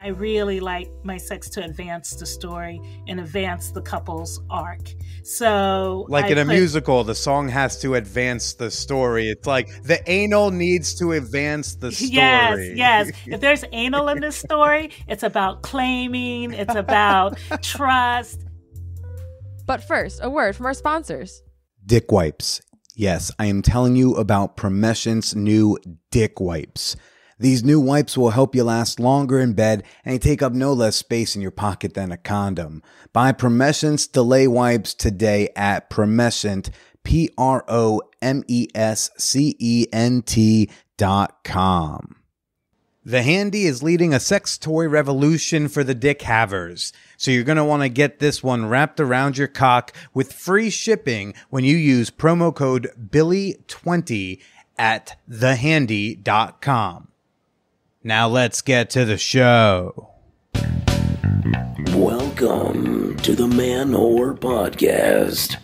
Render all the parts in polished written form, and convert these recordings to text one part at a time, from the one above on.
I really like my sex to advance the story and advance the couple's arc. So, like in a musical, the song has to advance the story. It's like the anal needs to advance the story. Yes. If there's anal in this story, it's about claiming, it's about trust. But first, a word from our sponsors. Dick wipes. Yes, I am telling you about Promescent's new dick wipes. These new wipes will help you last longer in bed and take up no less space in your pocket than a condom. Buy Promescent's Delay Wipes today at Promescent, PROMESCENT.com. The Handy is leading a sex toy revolution for the dick havers. So you're going to want to get this one wrapped around your cock with free shipping when you use promo code Billy20 at thehandy.com. Now let's get to the show. Welcome to the Man Whore Podcast.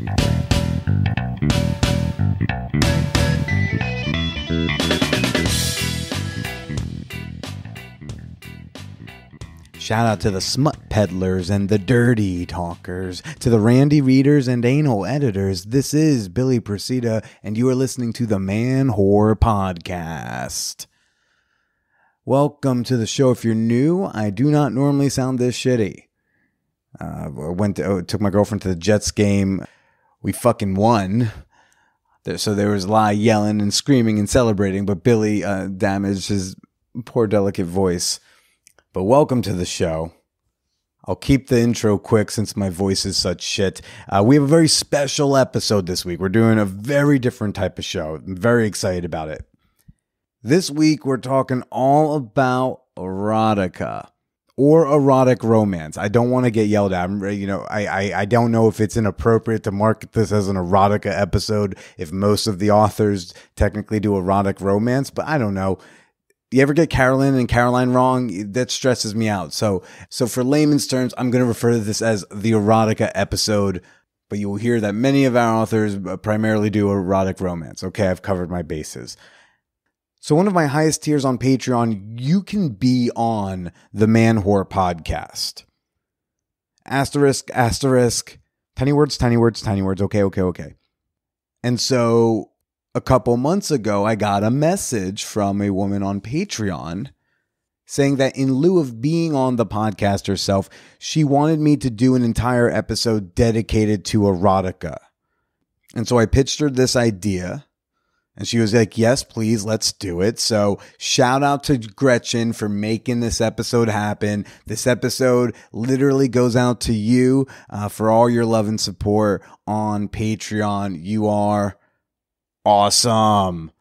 Shout out to the smut peddlers and the dirty talkers, to the randy readers and anal editors. This is Billy Procida, and you are listening to the Man Whore Podcast. Welcome to the show. If you're new, I do not normally sound this shitty. Took my girlfriend to the Jets game. We fucking won. So there was a lot of yelling and screaming and celebrating, but Billy damaged his poor delicate voice. But welcome to the show. I'll keep the intro quick since my voice is such shit. We have a very special episode this week. We're doing a very different type of show. I'm very excited about it. This week, we're talking all about erotica or erotic romance. I don't want to get yelled at. I don't know if it's inappropriate to market this as an erotica episode if most of the authors technically do erotic romance, but I don't know. You ever get Carolyn and Caroline wrong? That stresses me out. So for layman's terms, I'm going to refer to this as the erotica episode, but you will hear that many of our authors primarily do erotic romance. Okay, I've covered my bases. So one of my highest tiers on Patreon, you can be on the Man Whore Podcast. Asterisk, asterisk, tiny words, tiny words, tiny words. Okay. And so a couple months ago, I got a message from a woman on Patreon saying that in lieu of being on the podcast herself, she wanted me to do an entire episode dedicated to erotica. And so I pitched her this idea. And she was like, yes, please, let's do it. So shout out to Gretchen for making this episode happen. This episode literally goes out to you for all your love and support on Patreon. You are awesome.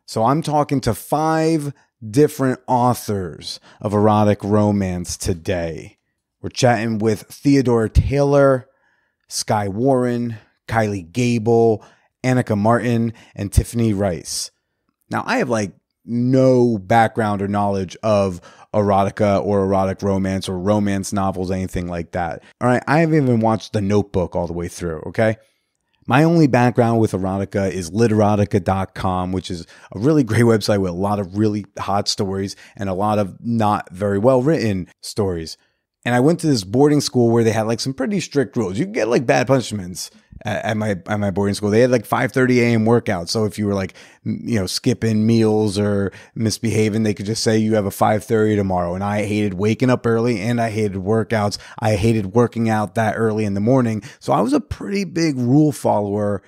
So I'm talking to 5 different authors of erotic romance today. We're chatting with Theodora Taylor, Skye Warren, Kylie Gable, Annika Martin, and Tiffany Rice. Now, I have no background or knowledge of erotica or erotic romance or romance novels, anything like that. All right, I haven't even watched The Notebook all the way through, okay? My only background with erotica is literotica.com, which is a really great website with a lot of really hot stories and a lot of not very well written stories. And I went to this boarding school where they had some pretty strict rules. You could get bad punishments at my boarding school. They had 5:30 a.m. workouts. So if you were skipping meals or misbehaving, they could just say you have a 5:30 tomorrow. And I hated waking up early and I hated workouts. I hated working out that early in the morning. So I was a pretty big rule follower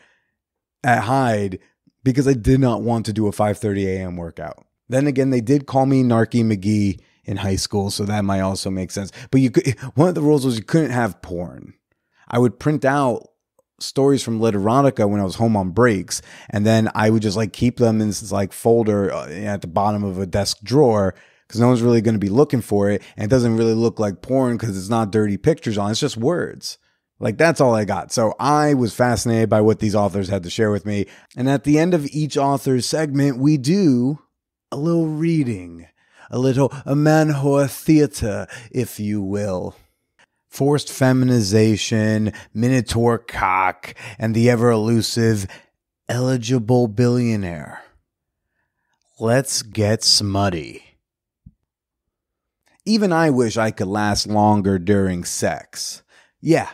at Hyde because I did not want to do a 5:30 a.m. workout. Then again, they did call me Narky McGee in high school, so that might also make sense. But one of the rules was you couldn't have porn. I would print out stories from Literotica when I was home on breaks, and then I would just keep them in this folder at the bottom of a desk drawer because no one's really going to be looking for it, and it doesn't really look like porn because it's not dirty pictures on it. It's just words. That's all I got. So I was fascinated by what these authors had to share with me. And at the end of each author's segment, we do a little reading. A man whore theater, if you will. Forced feminization, minotaur cock, and the ever-elusive eligible billionaire. Let's get smutty. Even I wish I could last longer during sex. Yeah,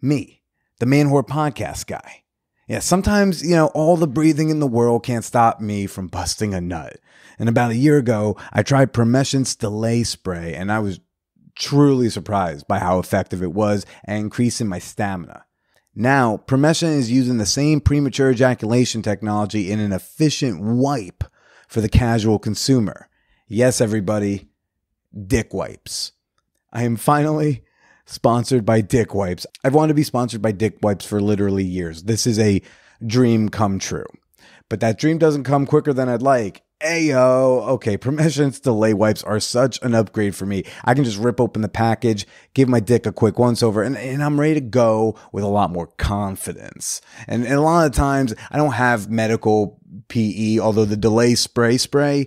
me, the Man Whore Podcast guy. Yeah, sometimes, all the breathing in the world can't stop me from busting a nut. And about a year ago, I tried Promescent's Delay Spray, and I was truly surprised by how effective it was at increasing my stamina. Now, Promescent is using the same premature ejaculation technology in an efficient wipe for the casual consumer. Yes, everybody, dick wipes. I am finally sponsored by Dick Wipes. I've wanted to be sponsored by Dick Wipes for literally years. This is a dream come true. But that dream doesn't come quicker than I'd like. Ayo, okay, Promescent's Delay Wipes are such an upgrade for me. I can just rip open the package, give my dick a quick once over, and I'm ready to go with a lot more confidence. And a lot of times, I don't have medical PE, although the Delay spray,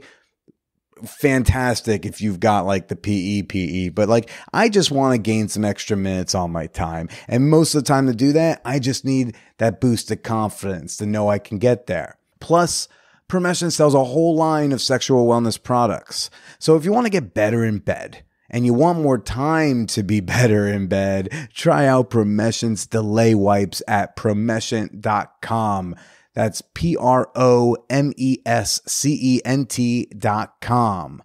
fantastic if you've got like the PE, but like I just want to gain some extra minutes on my time. And most of the time to do that, I just need that boost of confidence to know I can get there. Plus, Promescent sells a whole line of sexual wellness products. So if you want to get better in bed and you want more time to be better in bed, try out Promescent's Delay Wipes at promescent.com. That's promescent.com.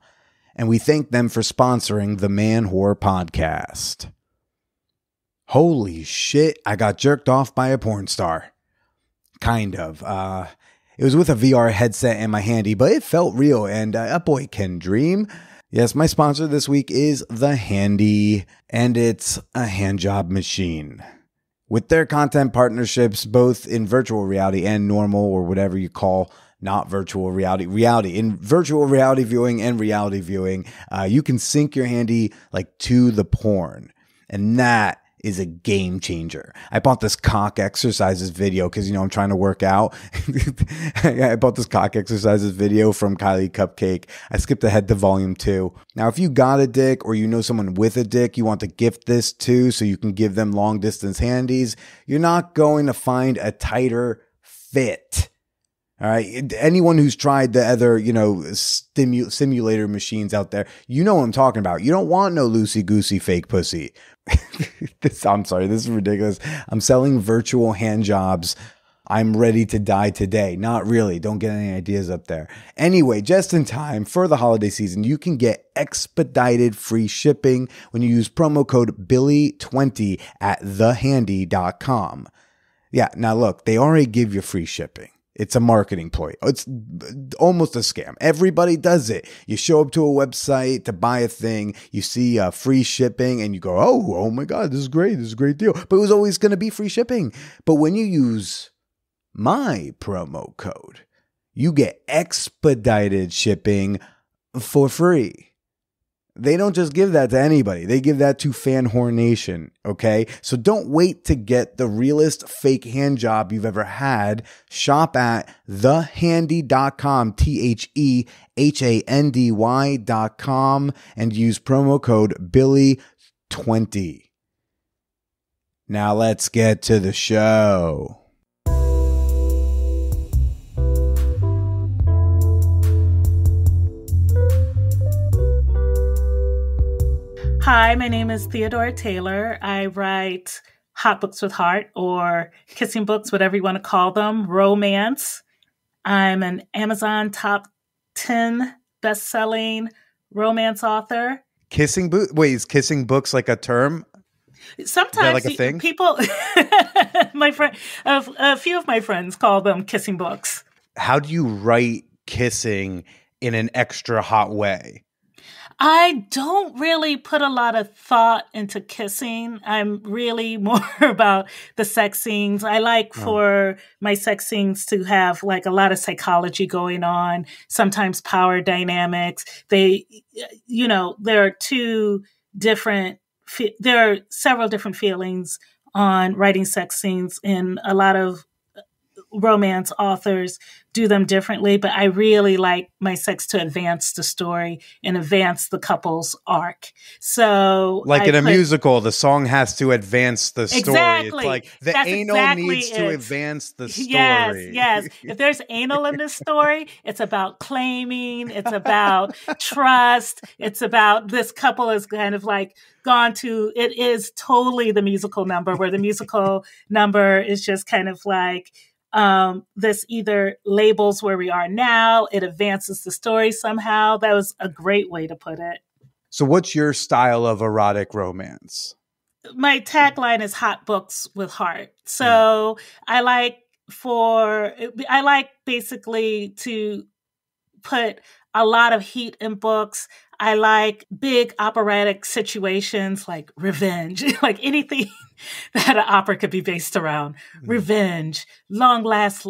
And we thank them for sponsoring the Man Whore Podcast. Holy shit, I got jerked off by a porn star. Kind of. It was with a VR headset in my handy, but it felt real, and a boy can dream. Yes, my sponsor this week is The Handy, and it's a handjob machine. With their content partnerships, both in virtual reality and normal, or whatever you call not virtual reality, in virtual reality viewing and reality viewing, you can sync your handy like to the porn. And that is a game changer. I bought this cock exercises video because, I'm trying to work out. I bought this cock exercises video from Kylie Cupcake. I skipped ahead to volume 2. Now, if you got a dick or you know someone with a dick you want to gift this to so you can give them long distance handies, you're not going to find a tighter fit. All right. Anyone who's tried the other, simulator machines out there, you know what I'm talking about. You don't want no loosey-goosey fake pussy. I'm sorry. This is ridiculous. I'm selling virtual hand jobs. I'm ready to die today. Not really. Don't get any ideas up there. Anyway, just in time for the holiday season, you can get expedited free shipping when you use promo code Billy20 at thehandy.com. Yeah. Now look, they already give you free shipping. It's a marketing ploy. It's almost a scam. Everybody does it. You show up to a website to buy a thing, you see free shipping, and you go, oh my God, this is great. This is a great deal. But it was always going to be free shipping. But when you use my promo code, you get expedited shipping for free. They don't just give that to anybody. They give that to Fan Whore Nation, okay? So don't wait to get the realest fake hand job you've ever had. Shop at thehandy.com, thehandy.com, and use promo code Billy20. Now let's get to the show. Hi, my name is Theodora Taylor. I write hot books with heart, or kissing books, whatever you want to call them, romance. I'm an Amazon top 10 best-selling romance author. Kissing book? Wait, is kissing books like a term? Sometimes like a thing? People, a few of my friends call them kissing books. How do you write kissing in an extra hot way? I don't really put a lot of thought into kissing. I'm really more about the sex scenes. I like for my sex scenes to have like a lot of psychology going on, sometimes power dynamics. There are several different feelings on writing sex scenes, and a lot of romance authors do them differently, but I really like my sex to advance the story and advance the couple's arc. So like in a musical, the song has to advance the story. Exactly. It's like the That's anal exactly needs to it. advance the Yes, story. yes. If there's anal in this story, it's about claiming, it's about trust, it's about this couple is kind of like gone to, it is totally the musical number, where the musical number is just kind of like, this either labels where we are now, it advances the story somehow. That was a great way to put it. So what's your style of erotic romance? My tagline is hot books with heart. So I like basically to put a lot of heat in books. I like big operatic situations like revenge, like anything that an opera could be based around. Revenge, long lost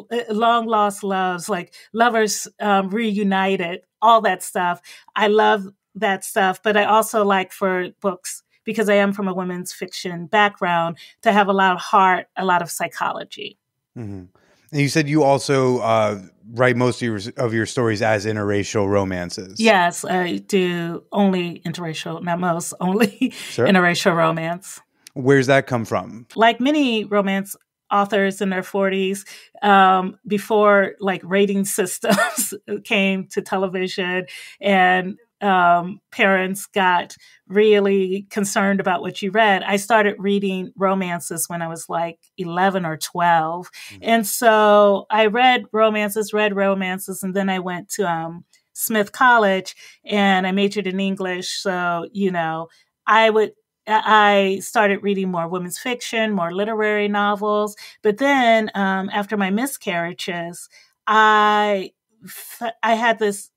loves, like lovers reunited, all that stuff. I love that stuff, but I also like for books, because I am from a women's fiction background, to have a lot of heart, a lot of psychology. Mm-hmm. And you said you also write most of your stories as interracial romances. Yes, I do only interracial, not most, only interracial romance. Where's that come from? Like many romance authors in their 40s, before like rating systems came to television, and parents got really concerned about what you read. I started reading romances when I was like 11 or 12. And so I read romances, and then I went to Smith College and I majored in English. So, I started reading more women's fiction, more literary novels. But then after my miscarriages, I had this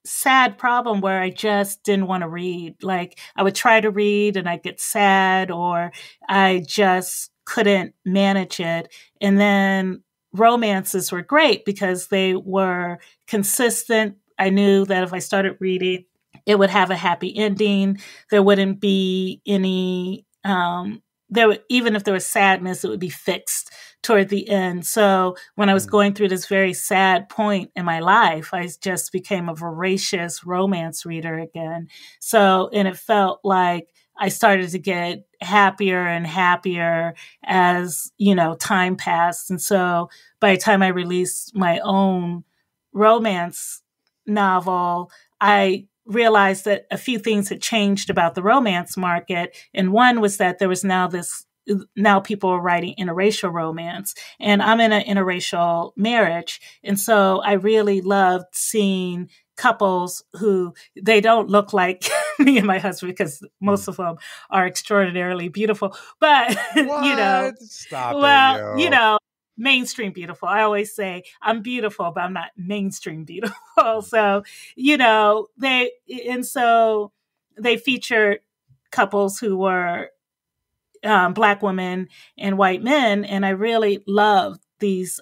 sad problem where I just didn't want to read. Like I would try to read and I'd get sad, or I just couldn't manage it. And then romances were great because they were consistent. I knew that if I started reading, it would have a happy ending. There wouldn't be any, even if there was sadness, it would be fixed toward the end. So when I was going through this very sad point in my life, I just became a voracious romance reader again. So, and it felt like I started to get happier and happier as, time passed. And so by the time I released my own romance novel, I realized that a few things had changed about the romance market. And one was that there was now people are writing interracial romance, and I'm in an interracial marriage. And so I really loved seeing couples who they don't look like me and my husband, because most of them are extraordinarily beautiful, but Stop it, mainstream beautiful. I always say I'm beautiful, but I'm not mainstream beautiful. So, they featured couples who were Black women and white men. And I really loved these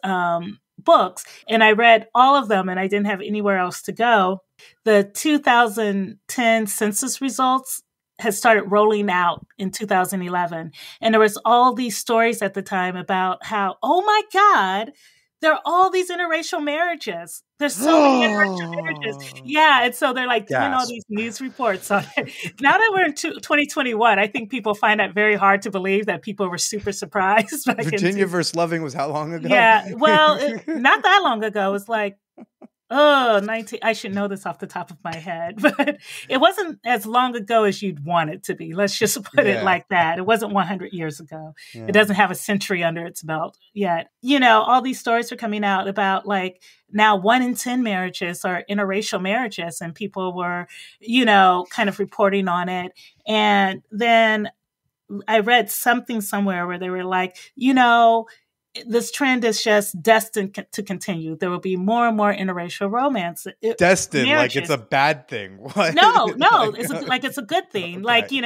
books. And I read all of them and I didn't have anywhere else to go. The 2010 census results had started rolling out in 2011. And there was all these stories at the time about how, oh my God, there are all these interracial marriages. There's so many interracial marriages. Yeah. And so they're like doing all these news reports on it. Now that we're in 2021, I think people find that very hard to believe that people were super surprised. Virginia vs. Loving was how long ago? Yeah. Well, not that long ago. It was like, 19. I should know this off the top of my head, but it wasn't as long ago as you'd want it to be. Let's just put it like that. It wasn't 100 years ago. Yeah. It doesn't have a century under its belt yet. All these stories are coming out about like now 1 in 10 marriages are interracial marriages, and people were, kind of reporting on it. And then I read something somewhere where they were like, this trend is just destined to continue. There will be more and more interracial romance. Destined, marriages. Like it's a bad thing. What? No, it's a good thing. Okay.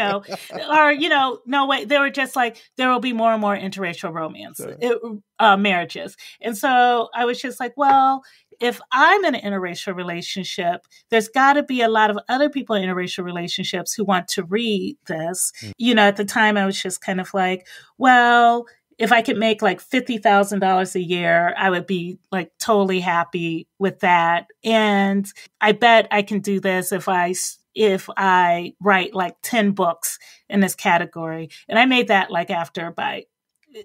No way. They were just like, there will be more and more interracial romance marriages. And so I was just like, well, if I'm in an interracial relationship, there's got to be a lot of other people in interracial relationships who want to read this. At the time I was just kind of like, well, if I could make like $50,000 a year, I would be like totally happy with that. And I bet I can do this if I write like 10 books in this category. And I made that like after by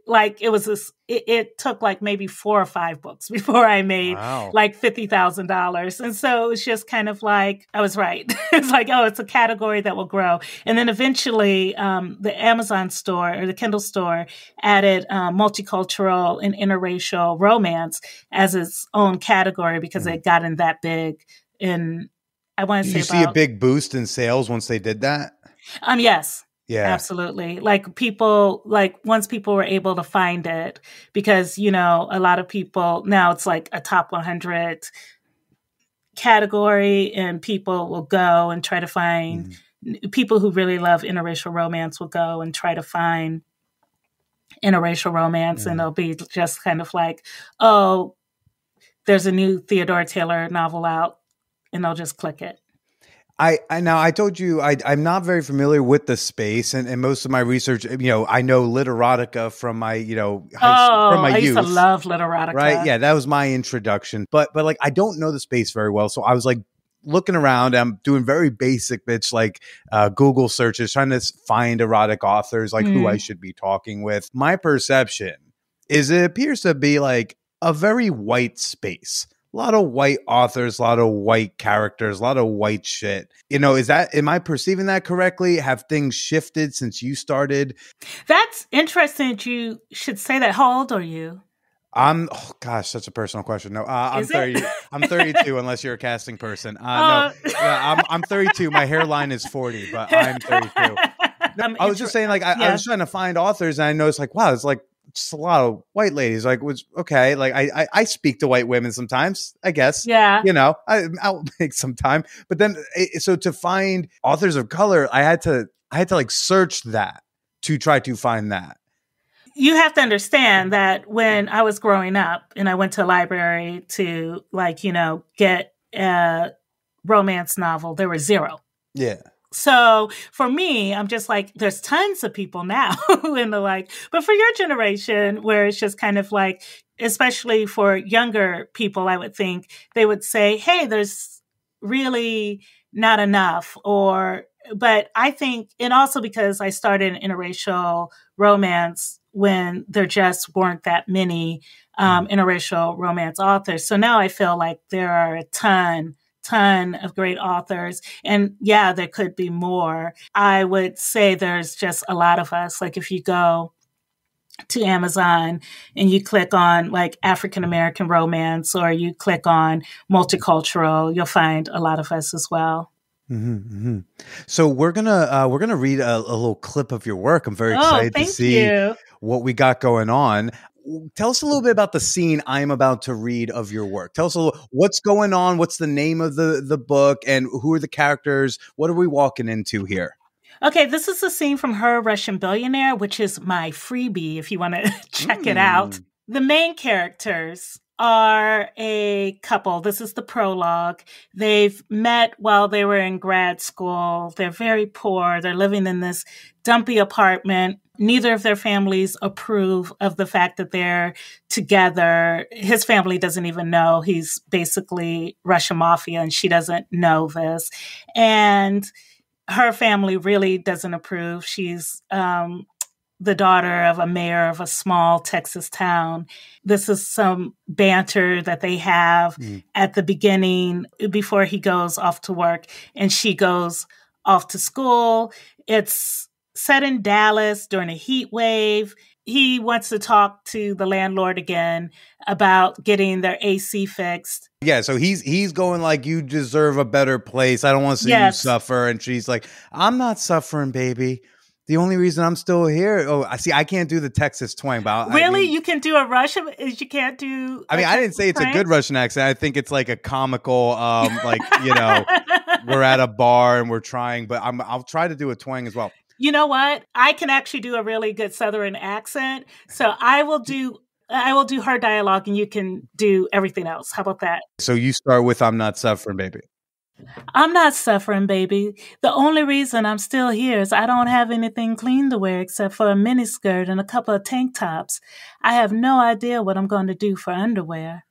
like it took like maybe 4 or 5 books before I made Wow. like $50,000. And so it's just kind of like I was right. It's like, oh, it's a category that will grow. And then eventually the Amazon store or the Kindle store added multicultural and interracial romance as its own category because it gotten that big in, I want to Did say you see a about big boost in sales once they did that? yes. Yeah. Absolutely. Like people, like once people were able to find it, because, you know, a lot of people now it's like a top 100 category and people will go and try to find people who really love interracial romance will go and try to find interracial romance and they'll be just kind of like, oh, there's a new Theodore Taylor novel out and they'll just click it. I told you I'm not very familiar with the space and most of my research, you know, I know Literotica from my, you know, from my I youth. used to love Literotica. Right. Yeah, that was my introduction. But like I don't know the space very well. So I was like looking around. I'm doing very basic bitch like Google searches, trying to find erotic authors, like who I should be talking with. My perception is it appears to be like a very white space. A lot of white authors, a lot of white characters, a lot of white shit. You know, am I perceiving that correctly? Have things shifted since you started? That's interesting that you should say that. How old are you? Oh gosh, such a personal question. No, I'm 30. I'm 32 unless you're a casting person. No, I'm 32. My hairline is 40, but I'm 32. No, I was just saying, like, I was trying to find authors and I noticed like, wow, it's like just a lot of white ladies. Like, was okay. Like I speak to white women sometimes, I guess. Yeah. You know, I'll make some time. But then, so to find authors of color, I had to like search that to try to find that. You have to understand that when I was growing up and I went to a library to like, you know, get a romance novel, there were zero. Yeah. So for me, I'm just like, there's tons of people now in the like, but for your generation where it's just kind of like, especially for younger people, I would think they would say, hey, there's really not enough but I think, and also because I started an interracial romance when there just weren't that many interracial romance authors. So now I feel like there are a ton of great authors. And yeah, there could be more. I would say there's just a lot of us. Like if you go to Amazon and you click on like African American romance or you click on multicultural, you'll find a lot of us as well. So we're gonna read a little clip of your work. I'm very excited to see what we got going on. Tell us a little bit about the scene I'm about to read of your work. Tell us a little what's going on, what's the name of the book, and who are the characters? What are we walking into here? Okay, this is a scene from Her Russian Billionaire, which is my freebie if you want to check it out. The main characters are a couple. This is the prologue. They've met while they were in grad school. They're very poor. They're living in this dumpy apartment. Neither of their families approve of the fact that they're together. His family doesn't even know. He's basically Russian mafia, and she doesn't know this. And her family really doesn't approve. She's the daughter of a mayor of a small Texas town. This is some banter that they have at the beginning before he goes off to work and she goes off to school. It's set in Dallas during a heat wave. He wants to talk to the landlord again about getting their AC fixed. Yeah, so he's going like, you deserve a better place. I don't want to see you suffer. And she's like, I'm not suffering, baby. The only reason I'm still here. Oh, I see. I can't do the Texas twang, but really, you can do a Russian. You can't do. I mean, I didn't say it's a good Russian accent. I think it's like a comical, like you know, we're at a bar and we're trying. But I'll try to do a twang as well. You know what? I can actually do a really good Southern accent, so I will do her dialogue, and you can do everything else. How about that? So you start with "I'm not suffering, baby." I'm not suffering, baby. The only reason I'm still here is I don't have anything clean to wear except for a miniskirt and a couple of tank tops. I have no idea what I'm going to do for underwear.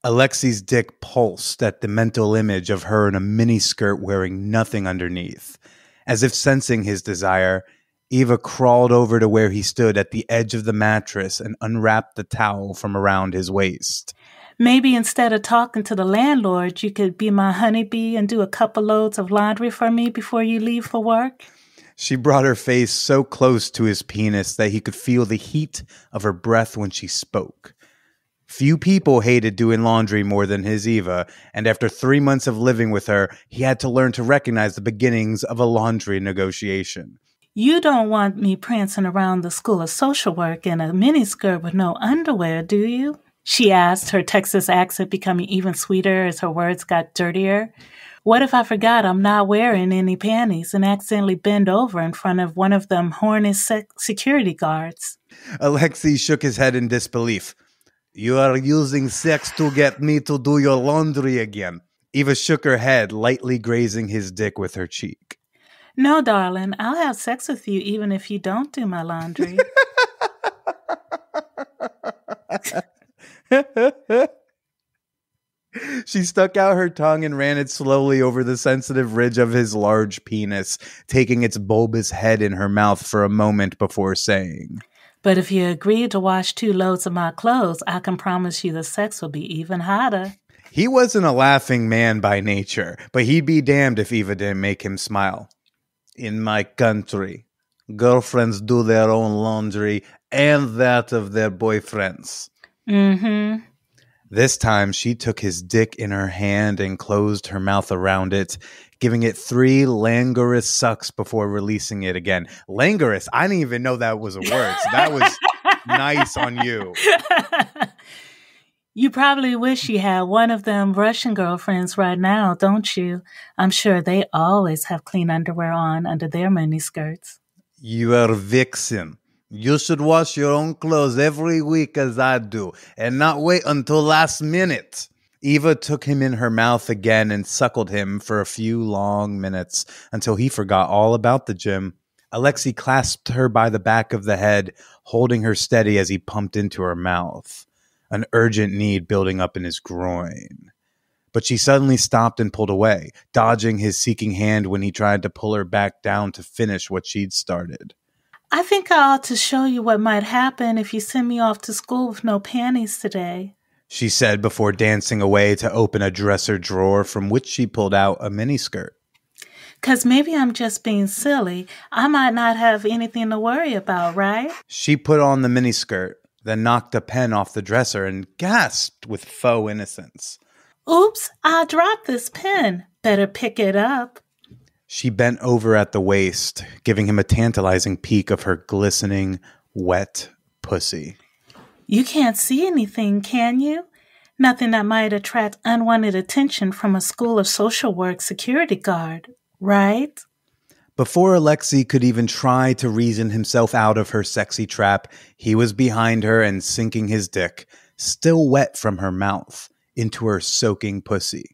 Alexi's dick pulsed at the mental image of her in a miniskirt wearing nothing underneath. As if sensing his desire, Eva crawled over to where he stood at the edge of the mattress and unwrapped the towel from around his waist. Maybe instead of talking to the landlord, you could be my honeybee and do a couple loads of laundry for me before you leave for work? She brought her face so close to his penis that he could feel the heat of her breath when she spoke. Few people hated doing laundry more than his Eva, and after 3 months of living with her, he had to learn to recognize the beginnings of a laundry negotiation. You don't want me prancing around the School of Social Work in a miniskirt with no underwear, do you? She asked, her Texas accent becoming even sweeter as her words got dirtier. What if I forgot I'm not wearing any panties and accidentally bend over in front of one of them horny security guards? Alexei shook his head in disbelief. You are using sex to get me to do your laundry again. Eva shook her head, lightly grazing his dick with her cheek. No, darling, I'll have sex with you even if you don't do my laundry. She stuck out her tongue and ran it slowly over the sensitive ridge of his large penis, taking its bulbous head in her mouth for a moment before saying, But if you agree to wash 2 loads of my clothes, I can promise you the sex will be even hotter. He wasn't a laughing man by nature, but he'd be damned if Eva didn't make him smile. In my country, girlfriends do their own laundry and that of their boyfriends. Mm-hmm. This time, she took his dick in her hand and closed her mouth around it, giving it 3 languorous sucks before releasing it again. Languorous? I didn't even know that was a word, so that was nice on you. You probably wish you had one of them Russian girlfriends right now, don't you? I'm sure they always have clean underwear on under their miniskirts. You are a vixen. You should wash your own clothes every week as I do, and not wait until last minute. Eva took him in her mouth again and suckled him for a few long minutes until he forgot all about the gym. Alexei clasped her by the back of the head, holding her steady as he pumped into her mouth, an urgent need building up in his groin. But she suddenly stopped and pulled away, dodging his seeking hand when he tried to pull her back down to finish what she'd started. I think I ought to show you what might happen if you send me off to school with no panties today, she said before dancing away to open a dresser drawer from which she pulled out a miniskirt. 'Cause maybe I'm just being silly. I might not have anything to worry about, right? She put on the miniskirt, then knocked a pen off the dresser and gasped with faux innocence. Oops, I dropped this pen. Better pick it up. She bent over at the waist, giving him a tantalizing peek of her glistening, wet pussy. You can't see anything, can you? Nothing that might attract unwanted attention from a School of Social Work security guard, right? Before Alexei could even try to reason himself out of her sexy trap, he was behind her and sinking his dick, still wet from her mouth, into her soaking pussy.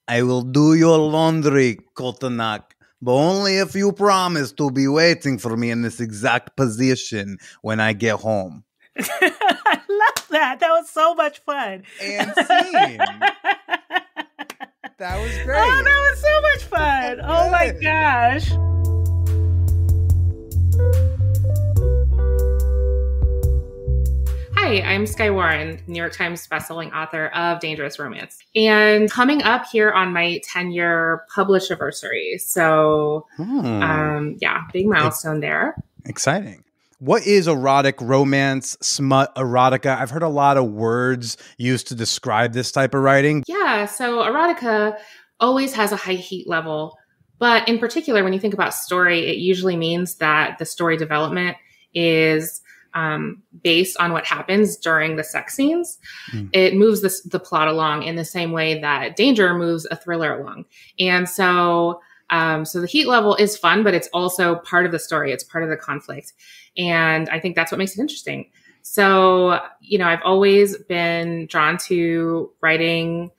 I will do your laundry, Kotanak, but only if you promise to be waiting for me in this exact position when I get home. I love that. That was so much fun. And scene. That was great. Oh, that was so much fun. Oh my gosh. Hi, I'm Skye Warren, New York Times bestselling author of Dangerous Romance, and coming up here on my 10-year publish anniversary. So, big milestone there. Exciting. What is erotic romance, smut, erotica? I've heard a lot of words used to describe this type of writing. Yeah, so erotica always has a high heat level, but in particular, when you think about story, it usually means that the story development is based on what happens during the sex scenes. It moves the plot along in the same way that danger moves a thriller along. And so the heat level is fun, but it's also part of the story. It's part of the conflict. And I think that's what makes it interesting. So, I've always been drawn to writing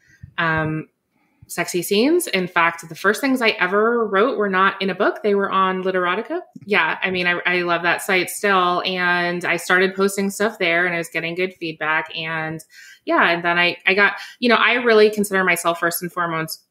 sexy scenes. In fact, the first things I ever wrote were not in a book. They were on Literotica. Yeah. I mean, I love that site still. And I started posting stuff there and I was getting good feedback. And yeah. And then I got, I really consider myself first and foremost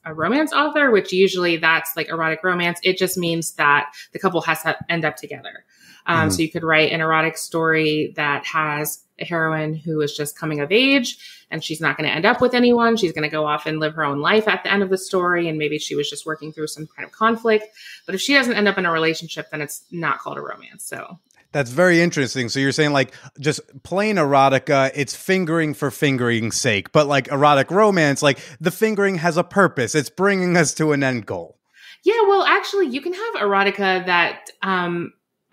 a romance author, which usually that's like erotic romance. It just means that the couple has to end up together. So you could write an erotic story that has a heroine who is just coming of age and she's not going to end up with anyone. She's going to go off and live her own life at the end of the story. And maybe she was just working through some kind of conflict. But if she doesn't end up in a relationship, then it's not called a romance. So that's very interesting. So you're saying like just plain erotica, it's fingering for fingering's sake, but like erotic romance, like the fingering has a purpose. It's bringing us to an end goal. Yeah, well, actually, you can have erotica that,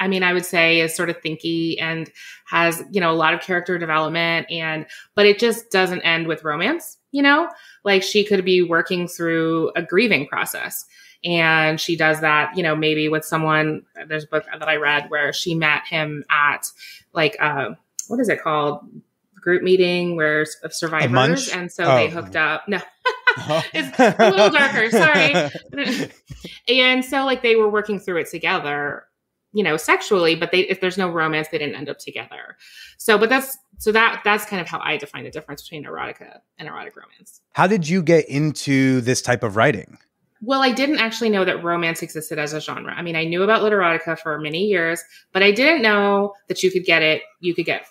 I would say is sort of thinky and has, a lot of character development but it just doesn't end with romance, like she could be working through a grieving process. And she does that, maybe with someone. There's a book that I read where she met him at like, what is it called? Group meeting of survivors. And so they hooked up. No, it's a little darker. Sorry. And so like they were working through it together, sexually, but if there's no romance, they didn't end up together. That's kind of how I define the difference between erotica and erotic romance. How did you get into this type of writing? Well, I didn't actually know that romance existed as a genre. I mean, I knew about literotica for many years, but I didn't know that you could get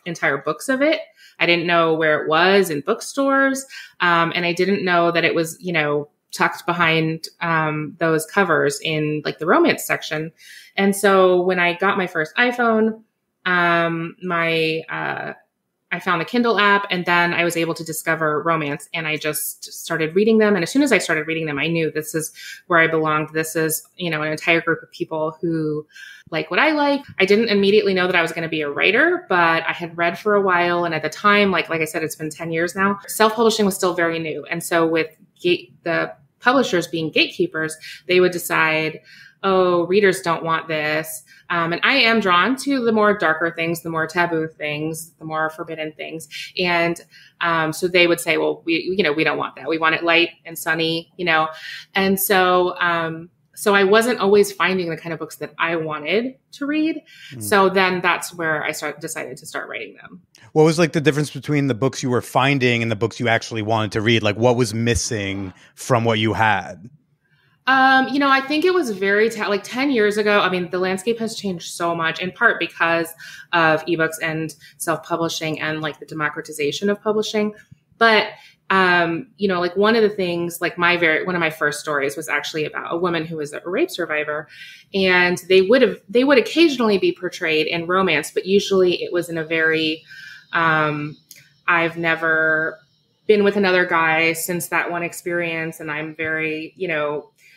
entire books of it. I didn't know where it was in bookstores. And I didn't know that it was, tucked behind those covers in like the romance section. And so when I got my first iPhone, I found the Kindle app and then I was able to discover romance and I just started reading them. And as soon as I started reading them, I knew this is where I belonged. This is, an entire group of people who like what I like. I didn't immediately know that I was going to be a writer, but I had read for a while. And at the time, like I said, it's been 10 years now, self-publishing was still very new. And so with the publishers being gatekeepers, they would decide, oh, readers don't want this. And I am drawn to the more darker things, the more taboo things, the more forbidden things. And so they would say, well, we don't want that. We want it light and sunny, And so I wasn't always finding the kind of books that I wanted to read. So then that's where I decided to start writing them. What was like the difference between the books you were finding and the books you actually wanted to read? Like what was missing from what you had? I think it was very, like 10 years ago, I mean, the landscape has changed so much in part because of ebooks and self-publishing and like the democratization of publishing. But, like one of the things, like one of my first stories was actually about a woman who was a rape survivor, and they would occasionally be portrayed in romance, but usually it was in a very, I've never been with another guy since that one experience. And I'm very,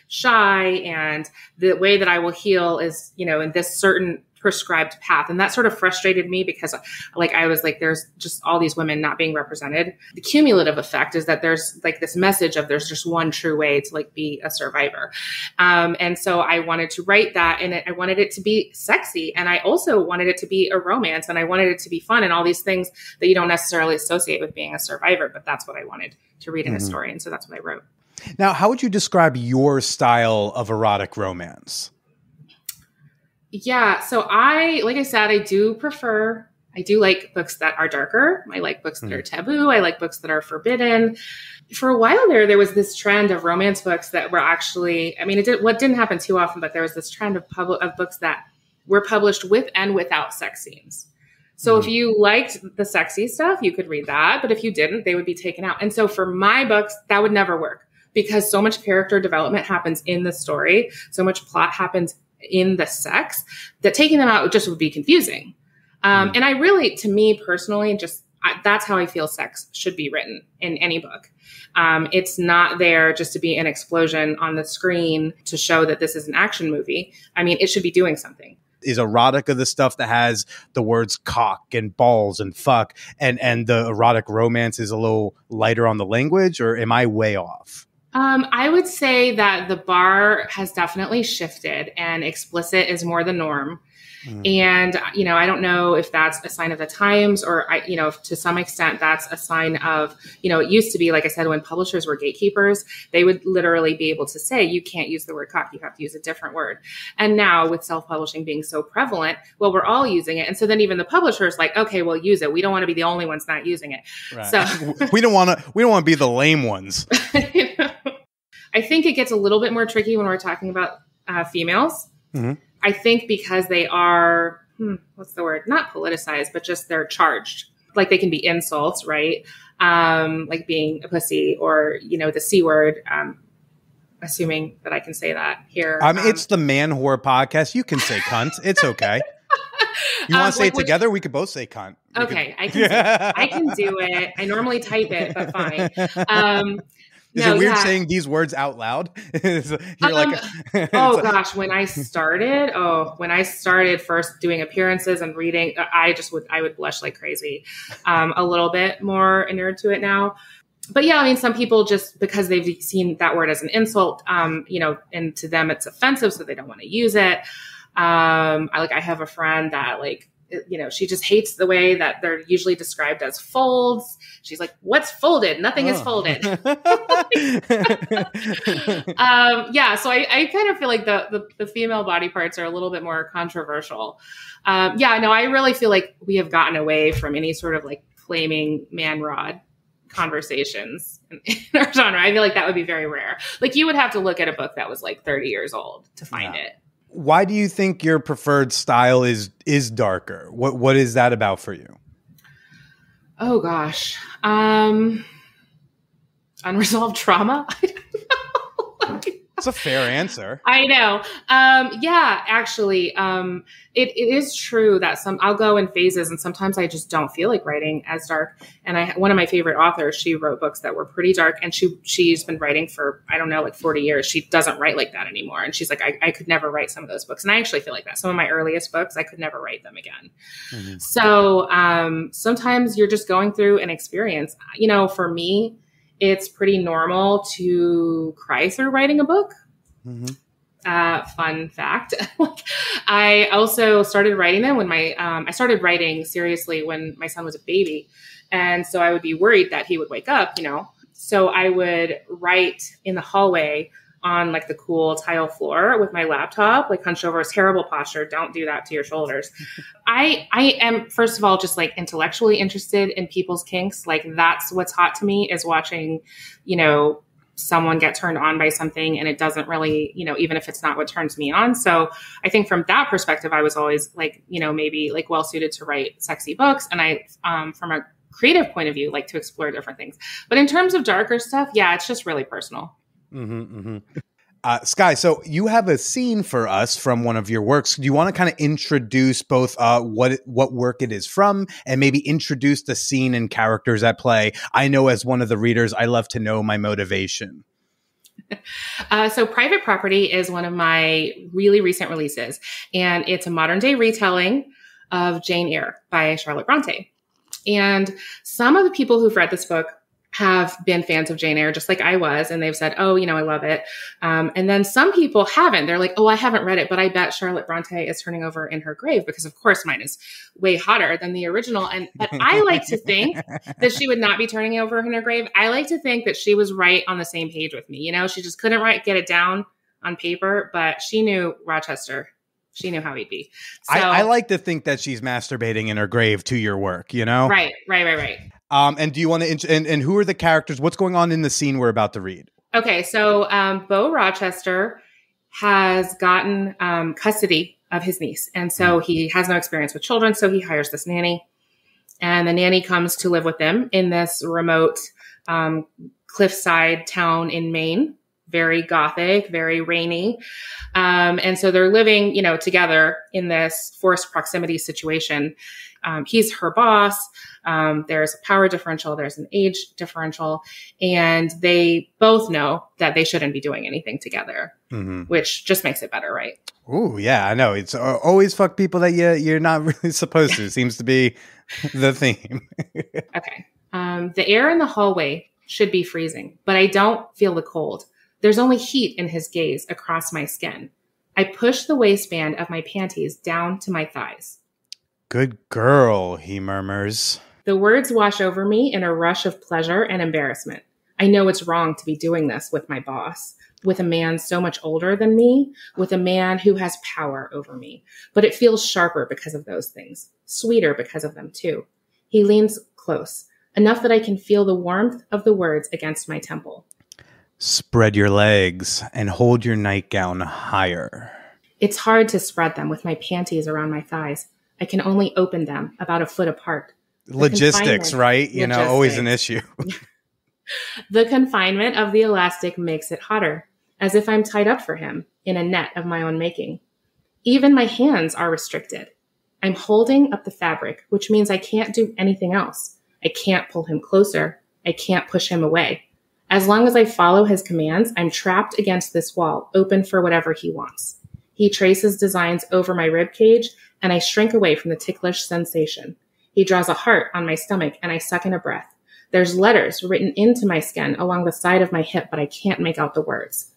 shy, and the way that I will heal is, in this certain prescribed path. And that sort of frustrated me because I was like, there's just all these women not being represented. The cumulative effect is that there's like this message of there's just one true way to like be a survivor. And so I wanted to write that, and I wanted it to be sexy. And I also wanted it to be a romance, and I wanted it to be fun and all these things that you don't necessarily associate with being a survivor, but that's what I wanted to read in a story. And so that's what I wrote. Now, how would you describe your style of erotic romance? Yeah. So like I said, I do like books that are darker. I like books that are taboo. I like books that are forbidden. For a while there was this trend of romance books that were actually, what didn't happen too often, but there was this trend of books that were published with and without sex scenes. So if you liked the sexy stuff, you could read that. But if you didn't, they would be taken out. And so for my books, that would never work because so much character development happens in the story. So much plot happens in the sex that taking them out just would be confusing. And I really, to me personally, that's how I feel sex should be written in any book. It's not there just to be an explosion on the screen to show that this is an action movie. It should be doing something. Is erotica the stuff that has the words cock and balls and fuck, and the erotic romance is a little lighter on the language, or am I way off? I would say that the bar has definitely shifted and explicit is more the norm. And, I don't know if that's a sign of the times or, to some extent that's a sign of, it used to be, like I said, when publishers were gatekeepers, they would literally be able to say, you can't use the word cock, you have to use a different word. And now with self-publishing being so prevalent, well, we're all using it. And so then even the publisher's like, okay, we'll use it. We don't want to be the only ones not using it. Right. So we don't want to be the lame ones. I think it gets a little bit more tricky when we're talking about females. Mm-hmm. I think because they are, what's the word? Not politicized, but just they're charged. Like they can be insults, right? Like being a pussy or, the C word. Assuming that I can say that here. It's the Man Whore podcast. You can say cunt. It's okay. You want to say it together? We could both say cunt. Okay. I can do it. I normally type it, but fine. Is it weird saying these words out loud? Gosh, when I started first doing appearances and reading, I would blush like crazy. A little bit more inured to it now. But yeah, some people just because they've seen that word as an insult, and to them it's offensive, so they don't want to use it. I have a friend that she just hates the way that they're usually described as folds. She's like, what's folded? Nothing is folded. So I kind of feel like the female body parts are a little bit more controversial. I really feel like we have gotten away from any sort of flaming man rod conversations in our genre. I feel like that would be very rare. You would have to look at a book that was 30 years old to find it. Why do you think your preferred style is darker? What is that about for you? Oh gosh. Unresolved trauma? I don't know. It's a fair answer. I know. Actually, it is true that I'll go in phases and sometimes I just don't feel like writing as dark. And one of my favorite authors, she wrote books that were pretty dark and she's been writing for, 40 years. She doesn't write like that anymore. And she's like, I could never write some of those books. And I actually feel like that. Some of my earliest books, I could never write them again. Mm-hmm. So, sometimes you're just going through an experience, for me, it's pretty normal to cry through writing a book. Mm-hmm. Fun fact. I also started writing them when I started writing seriously when my son was a baby. And so I would be worried that he would wake up, So I would write in the hallway on the cool tile floor with my laptop, hunched over. It's terrible posture. Don't do that to your shoulders. I am, first of all, just intellectually interested in people's kinks. That's what's hot to me is watching, someone get turned on by something and it doesn't really, even if it's not what turns me on. So I think from that perspective, I was always maybe well suited to write sexy books. And I, from a creative point of view, to explore different things. But in terms of darker stuff, yeah, it's just really personal. Mm-hmm, mm-hmm. Sky, so you have a scene for us from one of your works. Do you want to kind of introduce both what work it is from and maybe introduce the scene and characters at play? I know as one of the readers, I love to know my motivation. So Private Property is one of my really recent releases, and it's a modern day retelling of Jane Eyre by Charlotte Bronte. And some of the people who've read this book have been fans of Jane Eyre, just like I was. And they've said, oh, I love it. And then some people haven't. They're like, oh, I haven't read it, but I bet Charlotte Bronte is turning over in her grave because, of course, mine is way hotter than the original. But I like to think that she would not be turning over in her grave. I like to think that she was right on the same page with me. She just couldn't get it down on paper, but she knew Rochester. She knew how he'd be. So, I like to think that she's masturbating in her grave to your work, Right. And do you want to, and who are the characters? What's going on in the scene we're about to read? Okay. So, Beau Rochester has gotten, custody of his niece. And so he has no experience with children. So he hires this nanny, and the nanny comes to live with them in this remote, cliffside town in Maine. Very gothic, very rainy. And so they're living, together in this forced proximity situation. He's her boss. There's a power differential. There's an age differential. And they both know that they shouldn't be doing anything together, which just makes it better, right? Oh, yeah, I know. It's always fuck people that you're not really supposed to. Seems to be the theme. Okay. The air in the hallway should be freezing, but I don't feel the cold. There's only heat in his gaze across my skin. I push the waistband of my panties down to my thighs. Good girl, he murmurs. The words wash over me in a rush of pleasure and embarrassment. I know it's wrong to be doing this with my boss, with a man so much older than me, with a man who has power over me. But it feels sharper because of those things, sweeter because of them too. He leans close, enough that I can feel the warmth of the words against my temple. Spread your legs and hold your nightgown higher. It's hard to spread them with my panties around my thighs. I can only open them about a foot apart. Logistics, right? You know, always an issue. The confinement of the elastic makes it hotter, as if I'm tied up for him in a net of my own making. Even my hands are restricted. I'm holding up the fabric, which means I can't do anything else. I can't pull him closer. I can't push him away. As long as I follow his commands, I'm trapped against this wall, open for whatever he wants. He traces designs over my rib cage, and I shrink away from the ticklish sensation. He draws a heart on my stomach, and I suck in a breath. There's letters written into my skin along the side of my hip, but I can't make out the words.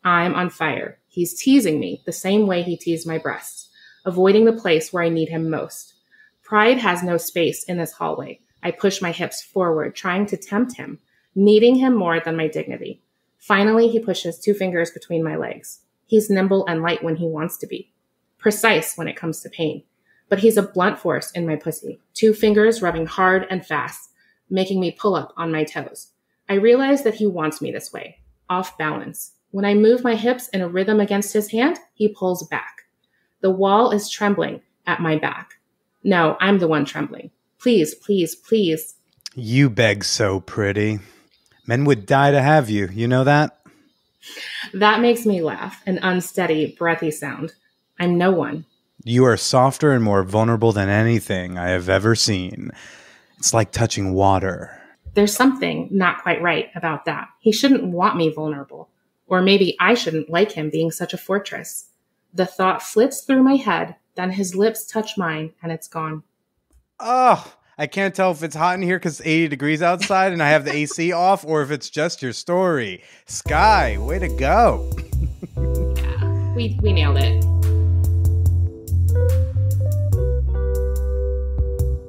I'm on fire. He's teasing me the same way he teased my breasts, avoiding the place where I need him most. Pride has no space in this hallway. I push my hips forward, trying to tempt him, needing him more than my dignity. Finally, he pushes 2 fingers between my legs. He's nimble and light when he wants to be, precise when it comes to pain. But he's a blunt force in my pussy, 2 fingers rubbing hard and fast, making me pull up on my toes. I realize that he wants me this way, off balance. When I move my hips in a rhythm against his hand, he pulls back. The wall is trembling at my back. No, I'm the one trembling. Please, please, please. You beg so pretty. Men would die to have you. You know that? That makes me laugh, an unsteady, breathy sound. I'm no one. You are softer and more vulnerable than anything I have ever seen. It's like touching water. There's something not quite right about that. He shouldn't want me vulnerable. Or maybe I shouldn't like him being such a fortress. The thought flits through my head, then his lips touch mine, and it's gone. Oh, I can't tell if it's hot in here because it's 80 degrees outside and I have the AC off, or if it's just your story. Sky, way to go. Yeah, we nailed it.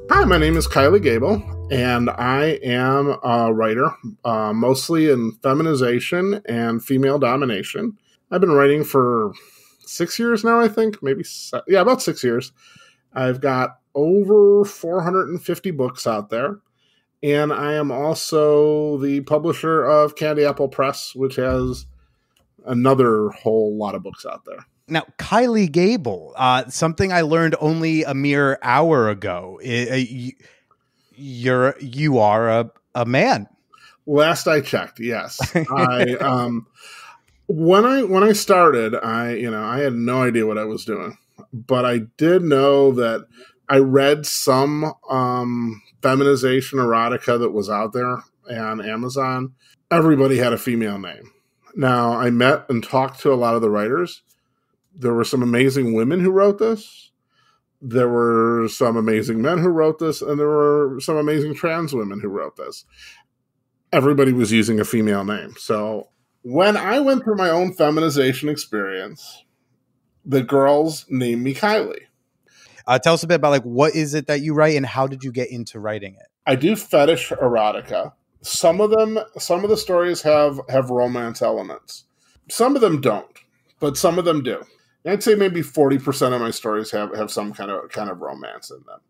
Hi, my name is Kylie Gable, and I am a writer, mostly in feminization and female domination. I've been writing for 6 years now, I think, about 6 years. I've got over 450 books out there, and I am also the publisher of Candy Apple Press, which has another whole lot of books out there. Now, Kylie Gable, something I learned only a mere hour ago. You are a man. Last I checked, yes. When I started, I had no idea what I was doing, but I did know that I read some feminization erotica that was out there on Amazon. Everybody had a female name. Now, I met and talked to a lot of the writers. There were some amazing women who wrote this. There were some amazing men who wrote this, and there were some amazing trans women who wrote this. Everybody was using a female name. So when I went through my own feminization experience, the girls named me Kylie. Tell us a bit about what is it that you write and how did you get into writing it? I do fetish erotica. Some of the stories have romance elements. Some of them don't, but some of them do. I'd say maybe 40% of my stories have some kind of romance in them.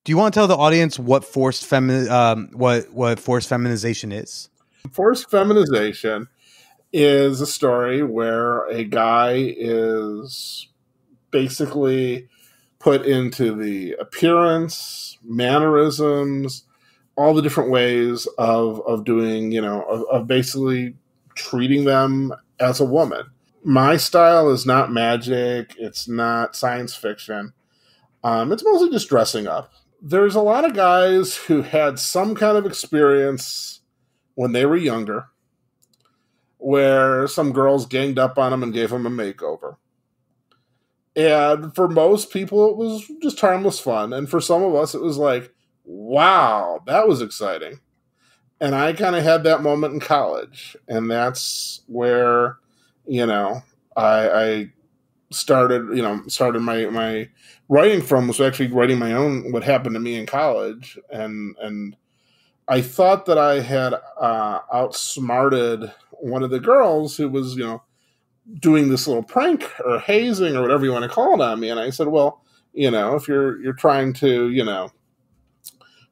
Do you want to tell the audience what forced feminization is? Forced feminization is a story where a guy is basically put into the appearance, mannerisms, all the different ways of doing, of basically treating them as a woman. My style is not magic. It's not science fiction. It's mostly just dressing up. There's a lot of guys who had some kind of experience when they were younger where some girls ganged up on them and gave them a makeover. And for most people, it was just harmless fun. And for some of us, it was like, wow, that was exciting. And I kind of had that moment in college, and that's where, I started my writing from, was actually writing my own, what happened to me in college. And I thought that I had outsmarted one of the girls who was, doing this little prank or hazing or whatever you want to call it on me. And I said, well, if you're trying to,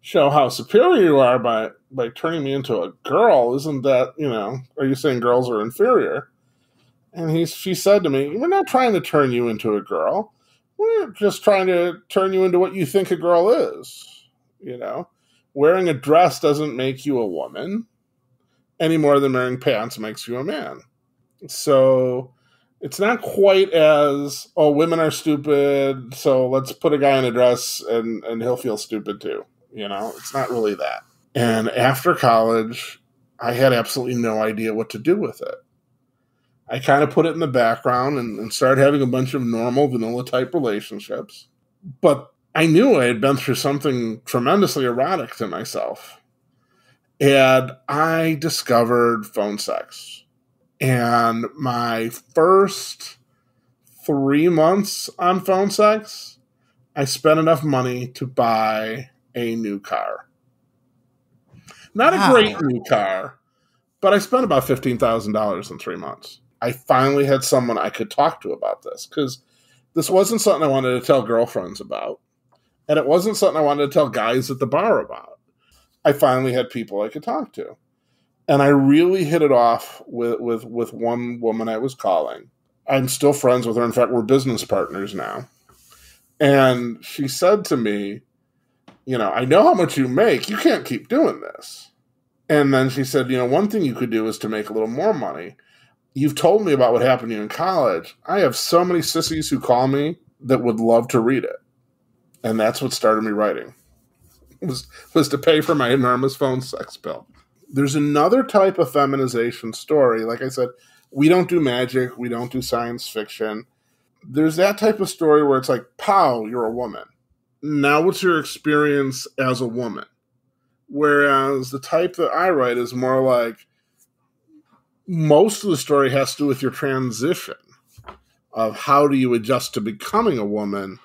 show how superior you are by turning me into a girl, isn't that, are you saying girls are inferior? And she said to me, we're not trying to turn you into a girl. We're just trying to turn you into what you think a girl is. Wearing a dress doesn't make you a woman any more than wearing pants makes you a man. So it's not quite as, women are stupid, so let's put a guy in a dress and he'll feel stupid too. It's not really that. And after college, I had absolutely no idea what to do with it. I kind of put it in the background and started having a bunch of normal vanilla type relationships. But I knew I had been through something tremendously erotic to myself. And I discovered phone sex. And my first 3 months on phone sex, I spent enough money to buy a new car. Not a great new car, but I spent about $15,000 in 3 months. I finally had someone I could talk to about this, because this wasn't something I wanted to tell girlfriends about, and it wasn't something I wanted to tell guys at the bar about. I finally had people I could talk to, and I really hit it off with one woman I was calling. I'm still friends with her. In fact, we're business partners now. And she said to me, I know how much you make. You can't keep doing this. And then she said, one thing you could do is to make a little more money. You've told me about what happened to you in college. I have so many sissies who call me that would love to read it. And that's what started me writing, was to pay for my enormous phone sex bill. There's another type of feminization story. Like I said, we don't do magic. We don't do science fiction. There's that type of story where it's like, pow, you're a woman. Now what's your experience as a woman? Whereas the type that I write is more like, most of the story has to do with your transition of how do you adjust to becoming a woman,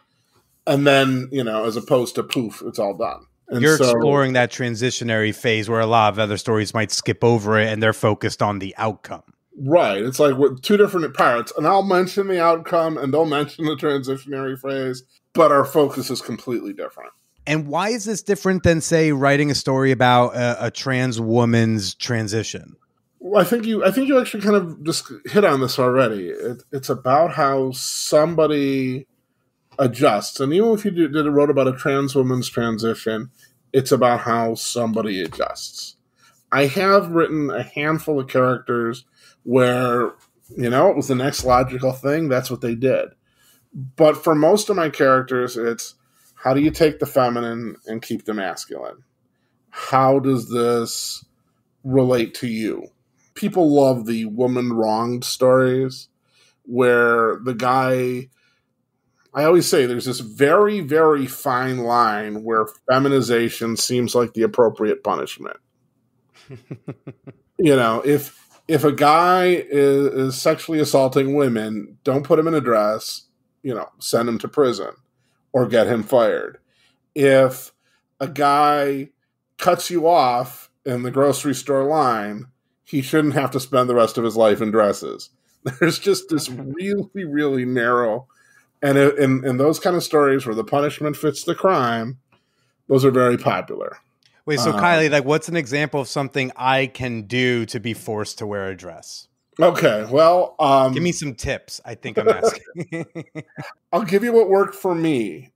and then, as opposed to poof, it's all done. And you're exploring that transitionary phase where a lot of other stories might skip over it and they're focused on the outcome. Right. It's like with two different parts, and I'll mention the outcome and they'll mention the transitionary phase, but our focus is completely different. And why is this different than, say, writing a story about a trans woman's transition? Well, I think you actually kind of just hit on this already. It's about how somebody adjusts. And even if you wrote about a trans woman's transition, it's about how somebody adjusts. I have written a handful of characters where, it was the next logical thing. That's what they did. But for most of my characters, it's how do you take the feminine and keep the masculine? How does this relate to you? People love the woman wronged stories where the guy, I always say there's this very, very fine line where feminization seems like the appropriate punishment. If a guy is sexually assaulting women, don't put him in a dress, send him to prison or get him fired. If a guy cuts you off in the grocery store line, he shouldn't have to spend the rest of his life in dresses. There's just this really, really narrow, and in those kind of stories where the punishment fits the crime, those are very popular. Wait, so Kylie, what's an example of something I can do to be forced to wear a dress? Okay, well, give me some tips. I think I'm asking. I'll give you what worked for me.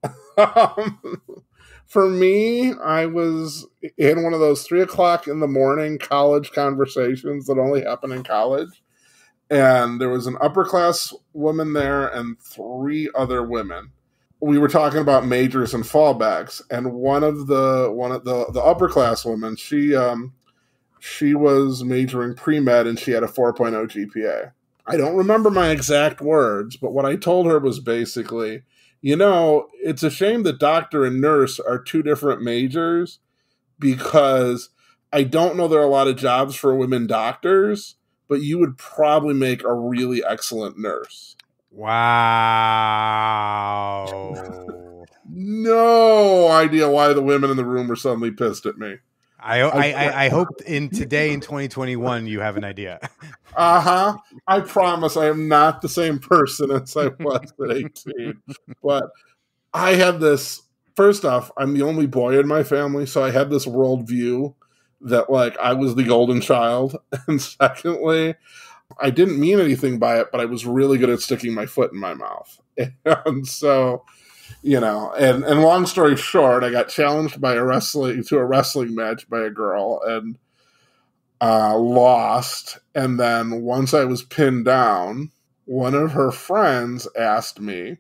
For me, I was in one of those 3:00 in the morning college conversations that only happen in college. And there was an upper class woman there and 3 other women. We were talking about majors and fallbacks. And one of the upper class women, she was majoring pre-med and she had a 4.0 GPA. I don't remember my exact words, but what I told her was basically, it's a shame that doctor and nurse are 2 different majors, because I don't know there are a lot of jobs for women doctors, but you would probably make a really excellent nurse. Wow. No idea why the women in the room were suddenly pissed at me. I hope in 2021 you have an idea. I promise I am not the same person as I was at 18. But I had this, first off, I'm the only boy in my family, so I had this worldview that like I was the golden child. And secondly, I didn't mean anything by it, but I was really good at sticking my foot in my mouth. And so, and long story short, I got challenged to a wrestling match by a girl and lost. And then once I was pinned down, one of her friends asked me,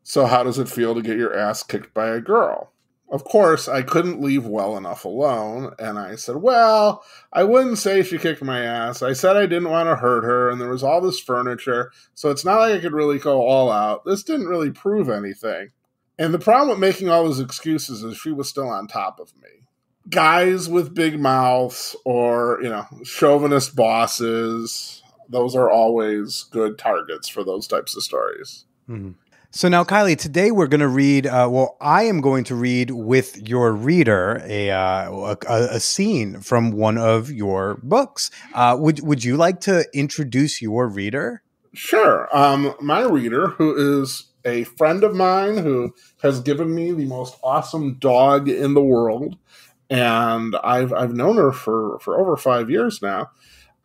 "So how does it feel to get your ass kicked by a girl?" Of course, I couldn't leave well enough alone, and I said, "Well, I wouldn't say she kicked my ass. I said I didn't want to hurt her, and there was all this furniture, so it's not like I could really go all out. This didn't really prove anything." And the problem with making all those excuses is she was still on top of me. Guys with big mouths or, chauvinist bosses, those are always good targets for those types of stories. Mm-hmm. So now, Kylie, today we're going to read, I am going to read with your reader a scene from one of your books. Would you like to introduce your reader? Sure. My reader, who is a friend of mine who has given me the most awesome dog in the world, and I've known her for over 5 years now,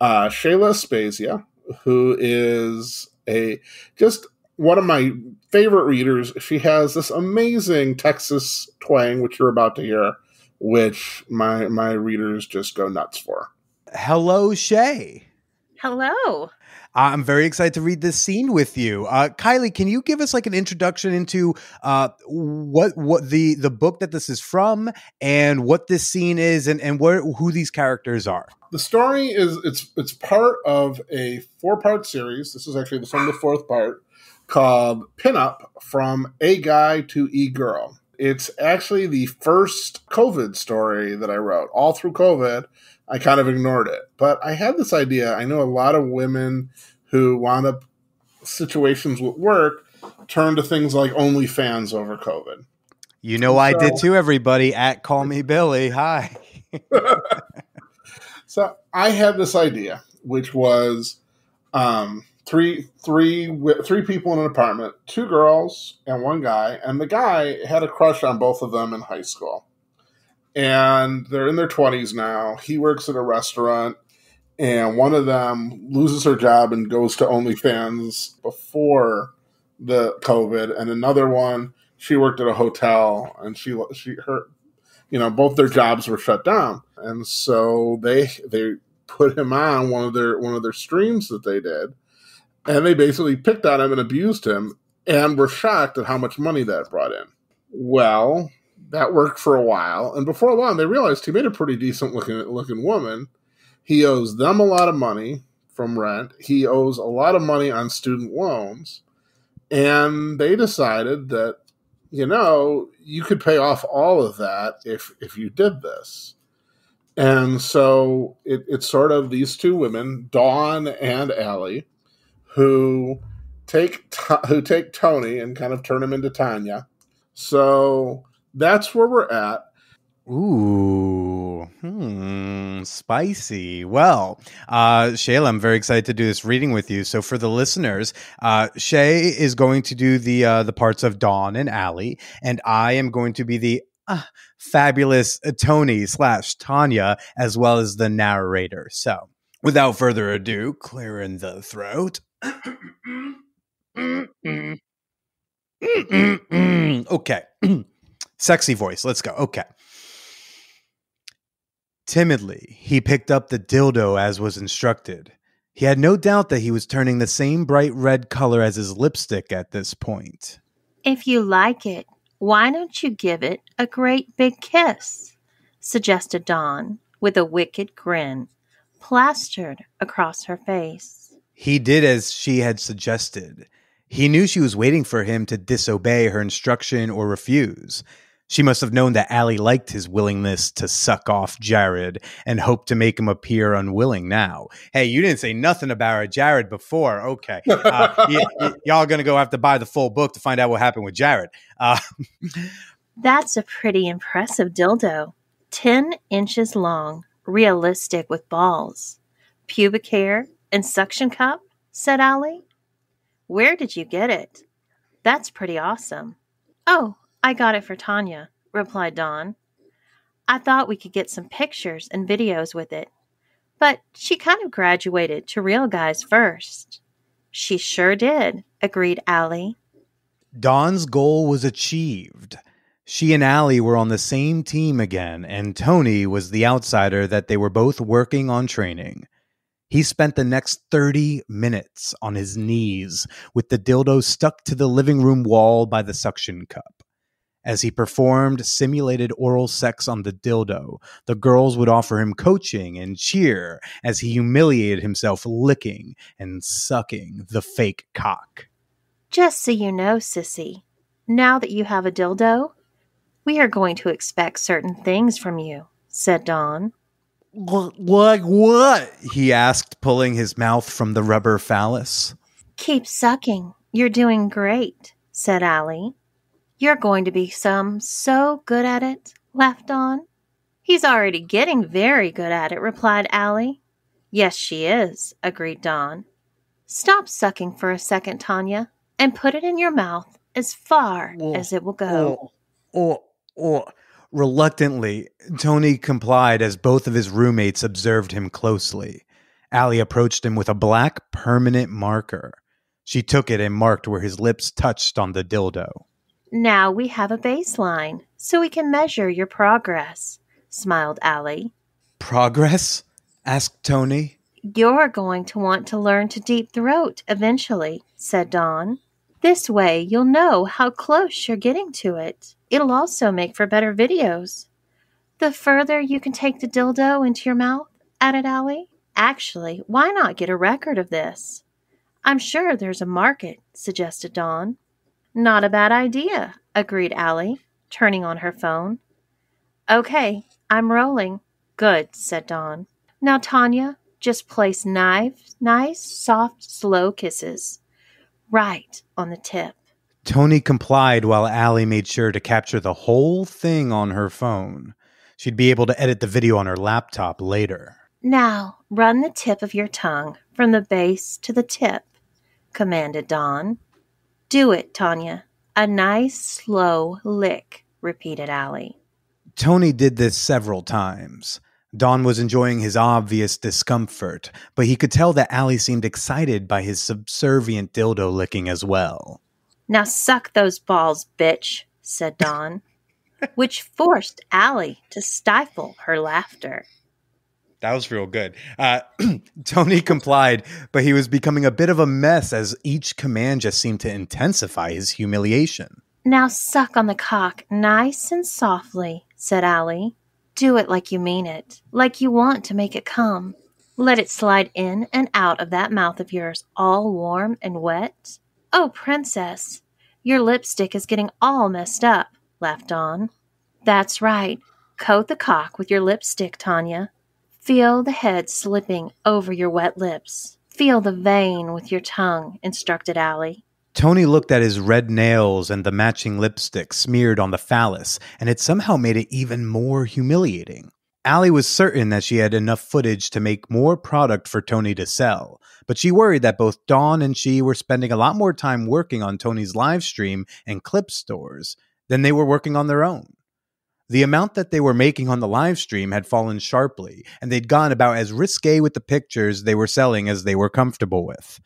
Shayla Spezia, who is just one of my favorite readers. She has this amazing Texas twang, which you're about to hear, which my readers just go nuts for. Hello, Shay. Hello. I'm very excited to read this scene with you. Kylie, can you give us like an introduction into what the book that this is from and what this scene is and who these characters are? The story is it's part of a 4-part series. This is actually from the 4th part, called Pinup: From A Guy to E Girl. It's actually the first COVID story that I wrote. All through COVID, I kind of ignored it. But I had this idea. I know a lot of women who wound up situations with work turn to things like OnlyFans over COVID. I did too, everybody. At Call Me Billy. Hi. So I had this idea, which was three people in an apartment, 2 girls and 1 guy, and the guy had a crush on both of them in high school. And they're in their 20s now. He works at a restaurant, and one of them loses her job and goes to OnlyFans before the COVID, and another one, she worked at a hotel, and both their jobs were shut down, and so they put him on one of their streams that they did. And they basically picked on him and abused him and were shocked at how much money that brought in. Well, that worked for a while. And before long, they realized he made a pretty decent looking woman. He owes them a lot of money from rent. He owes a lot of money on student loans. And they decided that, you could pay off all of that if you did this. And so it's sort of these 2 women, Dawn and Allie, who take Tony and kind of turn him into Tanya. So that's where we're at. Ooh, spicy. Well, Shayla, I'm very excited to do this reading with you. So for the listeners, Shay is going to do the parts of Dawn and Allie, and I am going to be the fabulous Tony / Tanya, as well as the narrator. So without further ado, clearing the throat. Okay. Sexy voice. Let's go. Okay. Timidly, he picked up the dildo as was instructed. He had no doubt that he was turning the same bright red color as his lipstick at this point. If you like it, why don't you give it a great big kiss? Suggested Dawn, with a wicked grin plastered across her face. He did as she had suggested. He knew she was waiting for him to disobey her instruction or refuse. She must have known that Allie liked his willingness to suck off Jared and hoped to make him appear unwilling now. Hey, you didn't say nothing about Jared before. Okay. Y'all going to go have to buy the full book to find out what happened with Jared. That's a pretty impressive dildo. 10 inches long, realistic with balls. Pubic hair and suction cup, said Allie. Where did you get it? That's pretty awesome. Oh, I got it for Tanya, replied Dawn. I thought we could get some pictures and videos with it, but she kind of graduated to real guys first. She sure did, agreed Allie. Dawn's goal was achieved. She and Allie were on the same team again, and Tony was the outsider that they were both working on training. He spent the next 30 minutes on his knees with the dildo stuck to the living room wall by the suction cup. As he performed simulated oral sex on the dildo, the girls would offer him coaching and cheer as he humiliated himself licking and sucking the fake cock. Just so you know, sissy, now that you have a dildo, we are going to expect certain things from you, said Dawn. Like what? He asked, pulling his mouth from the rubber phallus. Keep sucking. You're doing great, said Allie. You're going to be so good at it, laughed Dawn. He's already getting very good at it, replied Allie. Yes, she is, agreed Dawn. Stop sucking for a second, Tanya, and put it in your mouth as far as it will go. Reluctantly, Tony complied as both of his roommates observed him closely. Allie approached him with a black permanent marker. She took it and marked where his lips touched on the dildo. Now we have a baseline, so we can measure your progress, smiled Allie. Progress? Asked Tony. You're going to want to learn to deep throat eventually, said Dawn. This way you'll know how close you're getting to it. It'll also make for better videos. The further you can take the dildo into your mouth, added Allie. Actually, why not get a record of this? I'm sure there's a market, suggested Dawn. Not a bad idea, agreed Allie, turning on her phone. Okay, I'm rolling. Good, said Dawn. Now, Tanya, just place nice, soft, slow kisses. Right on the tip. Tony complied while Allie made sure to capture the whole thing on her phone. She'd be able to edit the video on her laptop later. Now, run the tip of your tongue from the base to the tip, commanded Dawn. Do it, Tanya. A nice, slow lick, repeated Allie. Tony did this several times. Dawn was enjoying his obvious discomfort, but he could tell that Allie seemed excited by his subservient dildo licking as well. Now suck those balls, bitch, said Dawn, which forced Allie to stifle her laughter. That was real good. Tony complied, but he was becoming a bit of a mess as each command just seemed to intensify his humiliation. Now suck on the cock nice and softly, said Allie. Do it like you mean it, like you want to make it come. Let it slide in and out of that mouth of yours, all warm and wet. Oh, princess, your lipstick is getting all messed up, laughed Dawn. That's right. Coat the cock with your lipstick, Tanya. Feel the head slipping over your wet lips. Feel the vein with your tongue, instructed Allie. Tony looked at his red nails and the matching lipstick smeared on the phallus, and it somehow made it even more humiliating. Allie was certain that she had enough footage to make more product for Tony to sell, but she worried that both Dawn and she were spending a lot more time working on Tony's live stream and clip stores than they were working on their own. The amount that they were making on the live stream had fallen sharply, and they'd gone about as risque with the pictures they were selling as they were comfortable with.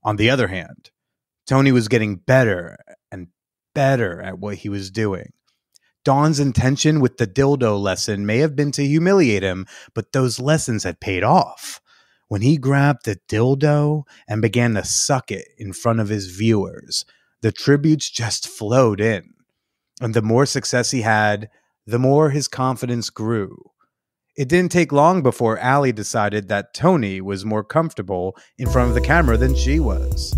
On the other hand, Tony was getting better and better at what he was doing. Dawn's intention with the dildo lesson may have been to humiliate him, but those lessons had paid off. When he grabbed the dildo and began to suck it in front of his viewers, the tributes just flowed in. And the more success he had, the more his confidence grew. It didn't take long before Allie decided that Tony was more comfortable in front of the camera than she was.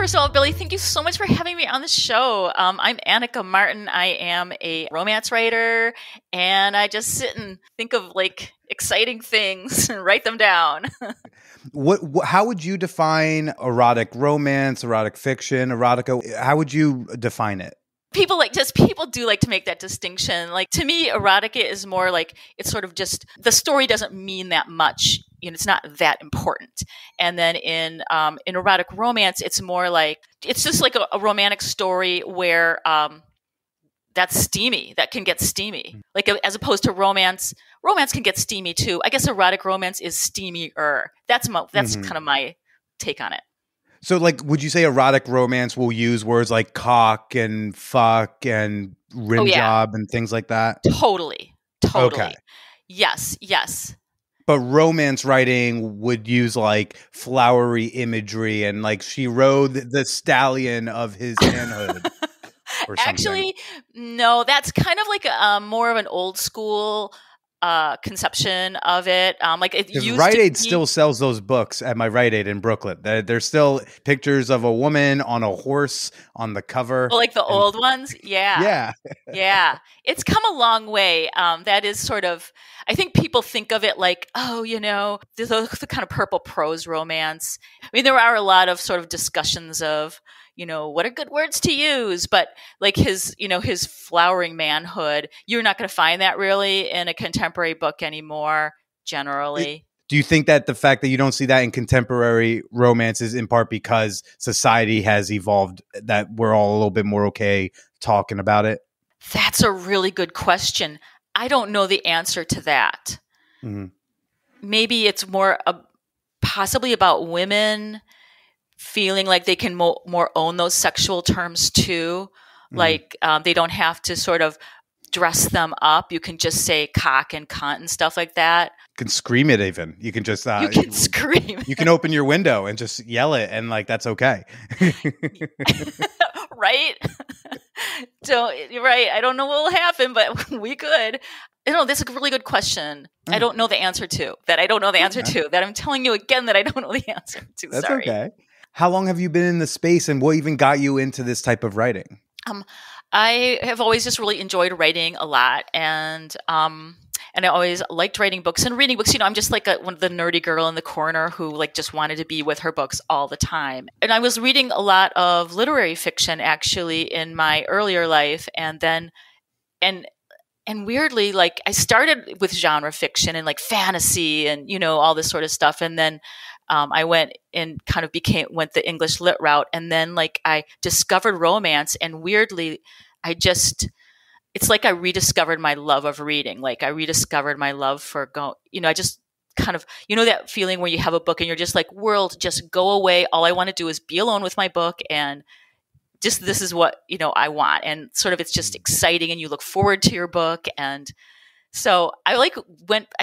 first of all, Billy, thank you so much for having me on the show. I'm Annika Martin. I am a romance writer, and I just sit and think of like exciting things and write them down. How would you define erotic romance, erotic fiction, erotica? How would you define it? People do like to make that distinction. Like, to me, erotica is more like, it's sort of just, the story doesn't mean that much. You know, it's not that important. And then in erotic romance, it's more like, it's just like a romantic story where that's steamy, that can get steamy. Like, as opposed to romance can get steamy too. I guess erotic romance is steamier. That's kind of my take on it. So, like, would you say erotic romance will use words like cock and fuck and rim job and things like that? Totally. Okay. Yes. But romance writing would use like flowery imagery and like she rode the stallion of his manhood. Or something. Actually, no, that's kind of like more of an old school conception of it. Like, it used Rite to Aid be, still sells those books at my Rite Aid in Brooklyn. There's still pictures of a woman on a horse on the cover. like the old ones. Yeah. Yeah. It's come a long way. That is sort of, I think people think of it like, oh, you know, the kind of purple prose romance. I mean, there are a lot of sort of discussions of, you know, what are good words to use? But like his flowering manhood, you're not going to find that really in a contemporary book anymore, generally. Do you think that the fact that you don't see that in contemporary romance is in part because society has evolved, that we're all a little bit more okay talking about it? That's a really good question. I don't know the answer to that. Mm-hmm. Maybe it's more possibly about women feeling like they can more own those sexual terms too. Mm-hmm. Like they don't have to sort of dress them up. You can just say cock and cunt and stuff like that. You can scream it even. You can just you can scream. You can open your window and just yell it, and like that's okay. Right? Right. I don't know what will happen, but we could. That's a really good question. I don't know the answer to that. I don't know the answer to that. I'm telling you again that I don't know the answer to. That's Sorry. Okay. How long have you been in the space, and what even got you into this type of writing? I have always just really enjoyed writing a lot, and I always liked writing books and reading books. You know, I'm just like the nerdy girl in the corner who like just wanted to be with her books all the time. And I was reading a lot of literary fiction actually in my earlier life, and then and weirdly, like I started with genre fiction and like fantasy and, you know, all this sort of stuff. And then I went and kind of went the English lit route. And then like I discovered romance, and weirdly, it's like I rediscovered my love of reading. Like I rediscovered my love for I just kind of, you know, that feeling where you have a book and you're just like, world, just go away. All I want to do is be alone with my book, and just, this is what, you know, I want. And sort of, it's just exciting, and you look forward to your book. And so I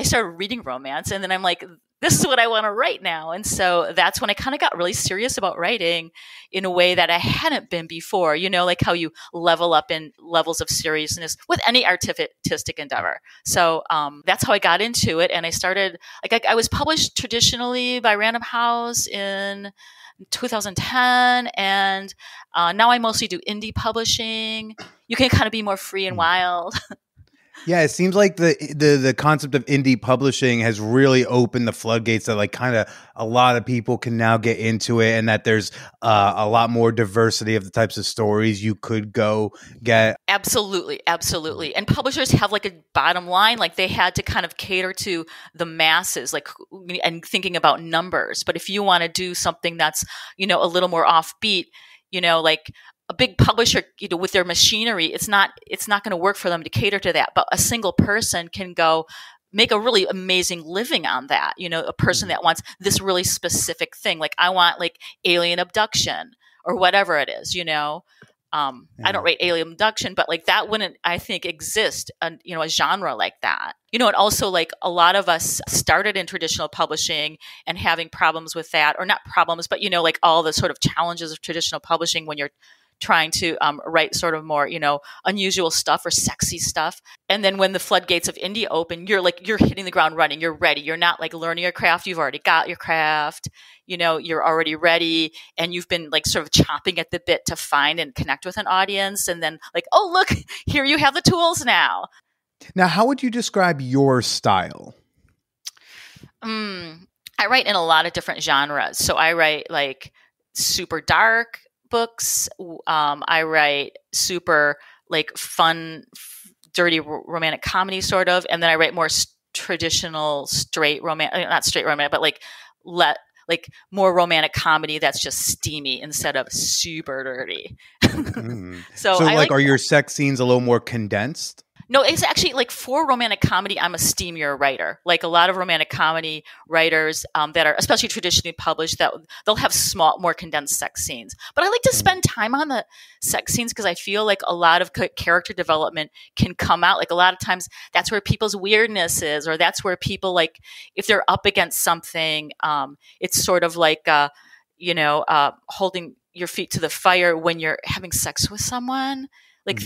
started reading romance, and then I'm like, this is what I want to write now. And so that's when I kind of got really serious about writing in a way that I hadn't been before, you know, like how you level up in levels of seriousness with any artistic endeavor. So that's how I got into it. And I started, like, I was published traditionally by Random House in 2010. And now I mostly do indie publishing. You can kind of be more free and wild. Yeah, it seems like the concept of indie publishing has really opened the floodgates that like kind of a lot of people can now get into it, and that there's a lot more diversity of the types of stories you could go get. Absolutely. And publishers have like a bottom line, like they had to kind of cater to the masses, like, and thinking about numbers. But if you want to do something that's, you know, a little more offbeat, you know, like a big publisher, you know, with their machinery, it's not going to work for them to cater to that. But a single person can go make a really amazing living on that. You know, a person that wants this really specific thing, like I want like alien abduction or whatever it is, you know. I don't rate alien abduction, but like that wouldn't, I think, exist, you know, a genre like that. You know, and also like a lot of us started in traditional publishing and having problems with that, or not problems, but, you know, like all the sort of challenges of traditional publishing when you're trying to write sort of more, unusual stuff or sexy stuff. And then when the floodgates of indie open, you're hitting the ground running. You're ready. You're not like learning your craft. You've already got your craft. You're already ready, and you've been like sort of chomping at the bit to find and connect with an audience. And then like, oh, look, here you have the tools now. Now, how would you describe your style? I write in a lot of different genres. So I write like super dark books. I write super like fun, dirty romantic comedy sort of. And then I write more traditional straight romantic, not straight romantic, but like more romantic comedy that's just steamy instead of super dirty. So like, are your sex scenes a little more condensed? No, it's actually like for romantic comedy, I'm a steamier writer. Like a lot of romantic comedy writers that are especially traditionally published, that they'll have more condensed sex scenes. But I like to spend time on the sex scenes because I feel like a lot of character development can come out. Like a lot of times that's where people's weirdness is, or that's where people like, if they're up against something, it's sort of like, holding your feet to the fire when you're having sex with someone. Like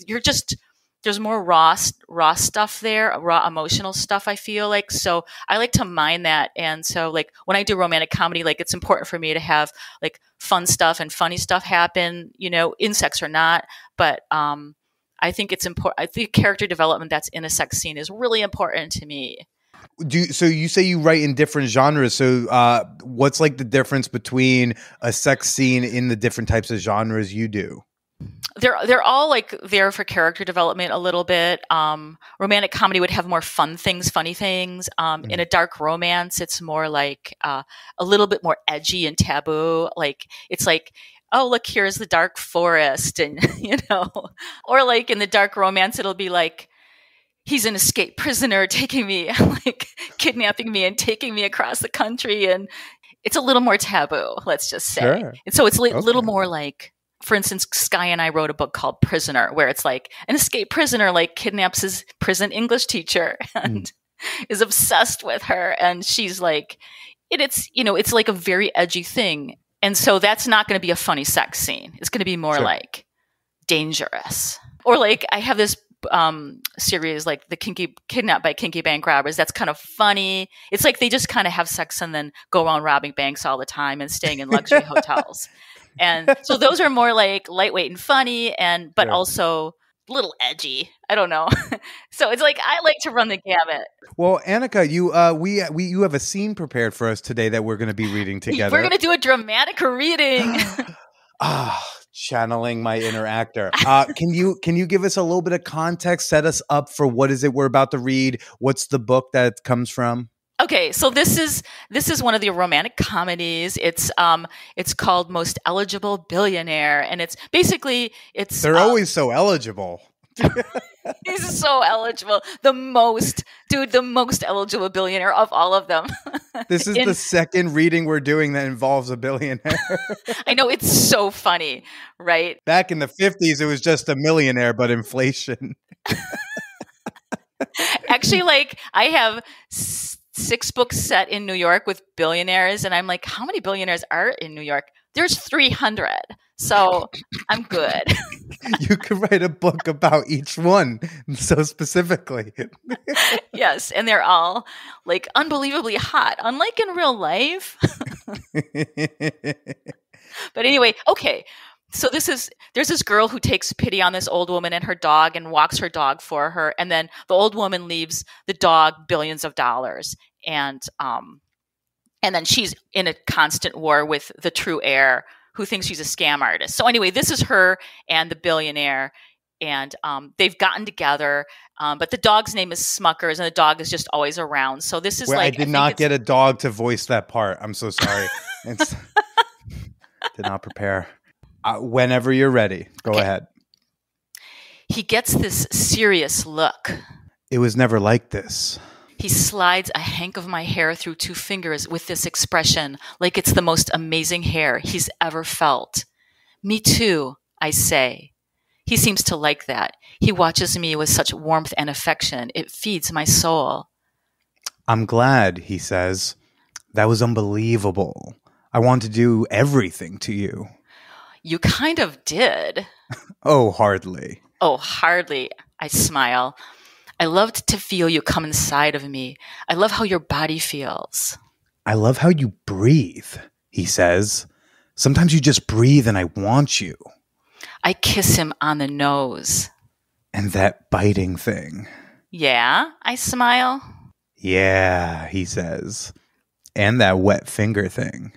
you're just... There's more raw stuff there, raw emotional stuff, I feel like. So I like to mine that. And so like when I do romantic comedy, like it's important for me to have like fun stuff and funny stuff happen, in sex or not. But I think it's important. I think character development that's in a sex scene is really important to me. So you say you write in different genres. So what's like the difference between a sex scene in the different types of genres you do? They're all like there for character development a little bit. Romantic comedy would have more funny things. In a dark romance, it's more like a little bit more edgy and taboo. Like it's like, oh, look, here's the dark forest, and or like in the dark romance, it'll be like, he's an escaped prisoner taking me, like kidnapping me and taking me across the country, and it's a little more taboo. Let's just say, sure. And so it's a little more like. For instance, Sky and I wrote a book called Prisoner, where it's like an escaped prisoner like kidnaps his prison English teacher and is obsessed with her. And she's like, it's like a very edgy thing. And so that's not going to be a funny sex scene. It's going to be more like dangerous. Or like I have this series like the Kidnapped by Kinky Bank Robbers. That's kind of funny. It's like they just kind of have sex and then go around robbing banks all the time and staying in luxury hotels. And so those are more like lightweight and funny, but also a little edgy. I don't know. So it's like I like to run the gamut. Well, Annika, you have a scene prepared for us today that we're going to be reading together. We're going to do a dramatic reading. Channeling my inner actor. Can you give us a little bit of context? Set us up for what is it we're about to read? What's the book that it comes from? Okay, so this is one of the romantic comedies. It's called Most Eligible Billionaire, and they're always so eligible. He's so eligible. The most eligible billionaire of all of them. This is the second reading we're doing that involves a billionaire. I know, it's so funny, right? Back in the 50s, it was just a millionaire, but inflation. Actually, like I have 6 books set in New York with billionaires, and I'm like, how many billionaires are in New York? There's 300. So I'm good. You could write a book about each one so specifically. Yes, and they're all like unbelievably hot, unlike in real life. But anyway, okay. So there's this girl who takes pity on this old woman and her dog and walks her dog for her. And then the old woman leaves the dog billions of dollars. And then she's in a constant war with the true heir who thinks she's a scam artist. So anyway, this is her and the billionaire. And they've gotten together. But the dog's name is Smuckers, and the dog is just always around. So this is I did not get a dog to voice that part. I'm so sorry. Did not prepare. Whenever you're ready, go ahead. He gets this serious look. It was never like this. He slides a hank of my hair through 2 fingers with this expression, like it's the most amazing hair he's ever felt. Me too, I say. He seems to like that. He watches me with such warmth and affection. It feeds my soul. I'm glad, he says. That was unbelievable. I want to do everything to you. You kind of did. Oh, hardly. Oh, hardly. I smile. I loved to feel you come inside of me. I love how your body feels. I love how you breathe, he says. Sometimes you just breathe and I want you. I kiss him on the nose. And that biting thing. Yeah, I smile. Yeah, he says. And that wet finger thing.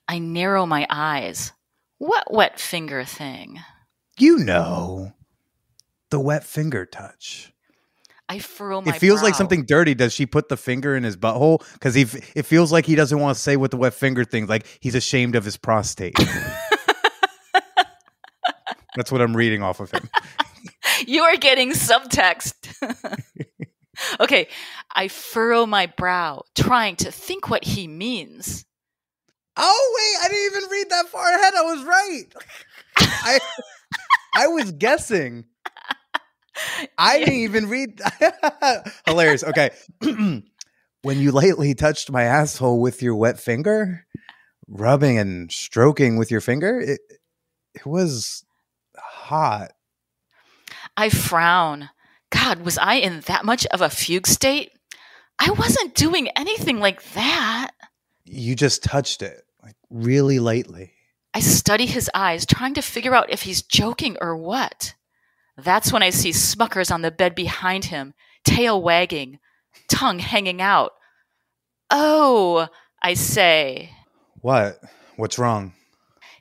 I narrow my eyes. What wet finger thing? You know. The wet finger touch. I furrow my It feels like brow. something dirty. Does she put the finger in his butthole? Because it feels like he doesn't want to say what the wet finger thing. Like he's ashamed of his prostate. That's what I'm reading off of him. You are getting subtext. Okay, I furrow my brow, trying to think what he means. Oh, wait, I didn't even read that far ahead. I was right. I was guessing. I didn't even read. Hilarious. Okay. When you lightly touched my asshole with your wet finger, rubbing and stroking with your finger, it was hot. I frown. God, was I in that much of a fugue state? I wasn't doing anything like that. You just touched it, like really lightly. I study his eyes, trying to figure out if he's joking or what. That's when I see Smuckers on the bed behind him, tail wagging, tongue hanging out. Oh, I say. What? What's wrong?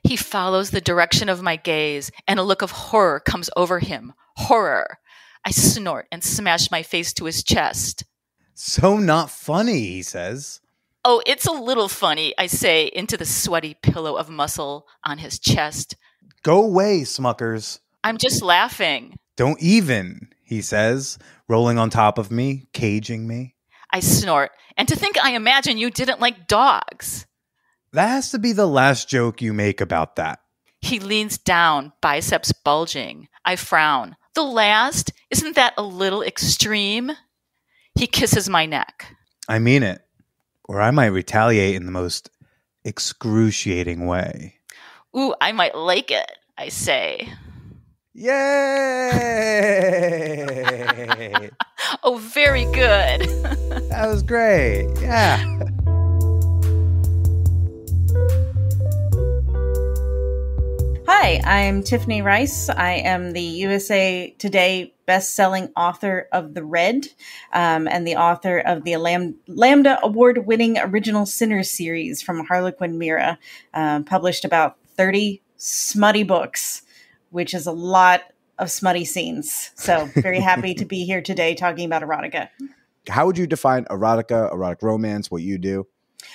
He follows the direction of my gaze, and a look of horror comes over him. Horror. I snort and smash my face to his chest. So not funny, he says. Oh, it's a little funny, I say into the sweaty pillow of muscle on his chest. Go away, Smuckers. I'm just laughing. Don't even, he says, rolling on top of me, caging me. I snort. And to think I imagine you didn't like dogs. That has to be the last joke you make about that. He leans down, biceps bulging. I frown. The last? Isn't that a little extreme? He kisses my neck. I mean it. Or I might retaliate in the most excruciating way. Ooh, I might like it, I say. Yay! Oh, very good. That was great. Yeah. Hi, I'm Tiffany Rice. I am the USA Today best-selling author of The Red and the author of the Lambda Award-winning Original Sinners series from Harlequin Mira, published about 30 smutty books, which is a lot of smutty scenes. So very happy to be here today talking about erotica. How would you define erotica, erotic romance, what you do?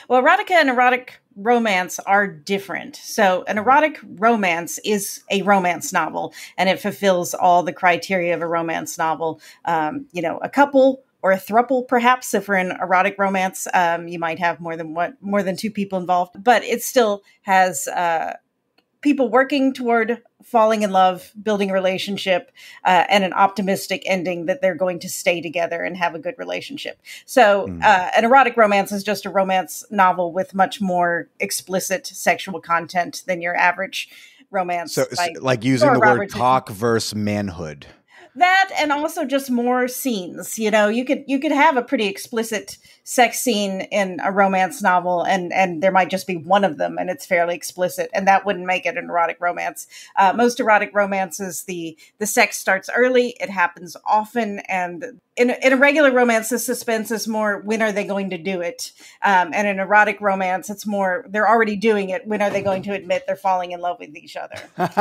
Well, erotica and erotic romance are different. So an erotic romance is a romance novel, and it fulfills all the criteria of a romance novel. A couple or a throuple, perhaps. If we're in erotic romance, you might have more than two people involved, but it still has people working toward falling in love, building a relationship, and an optimistic ending that they're going to stay together and have a good relationship. So an erotic romance is just a romance novel with much more explicit sexual content than your average romance. So like using the word cock versus manhood. That, and also just more scenes. You know, you could have a pretty explicit sex scene in a romance novel, and there might just be one of them, and it's fairly explicit, and that wouldn't make it an erotic romance. Most erotic romances, the sex starts early, it happens often, and in a regular romance, the suspense is more, when are they going to do it? And in erotic romance, it's more, they're already doing it. When are they going to admit they're falling in love with each other? But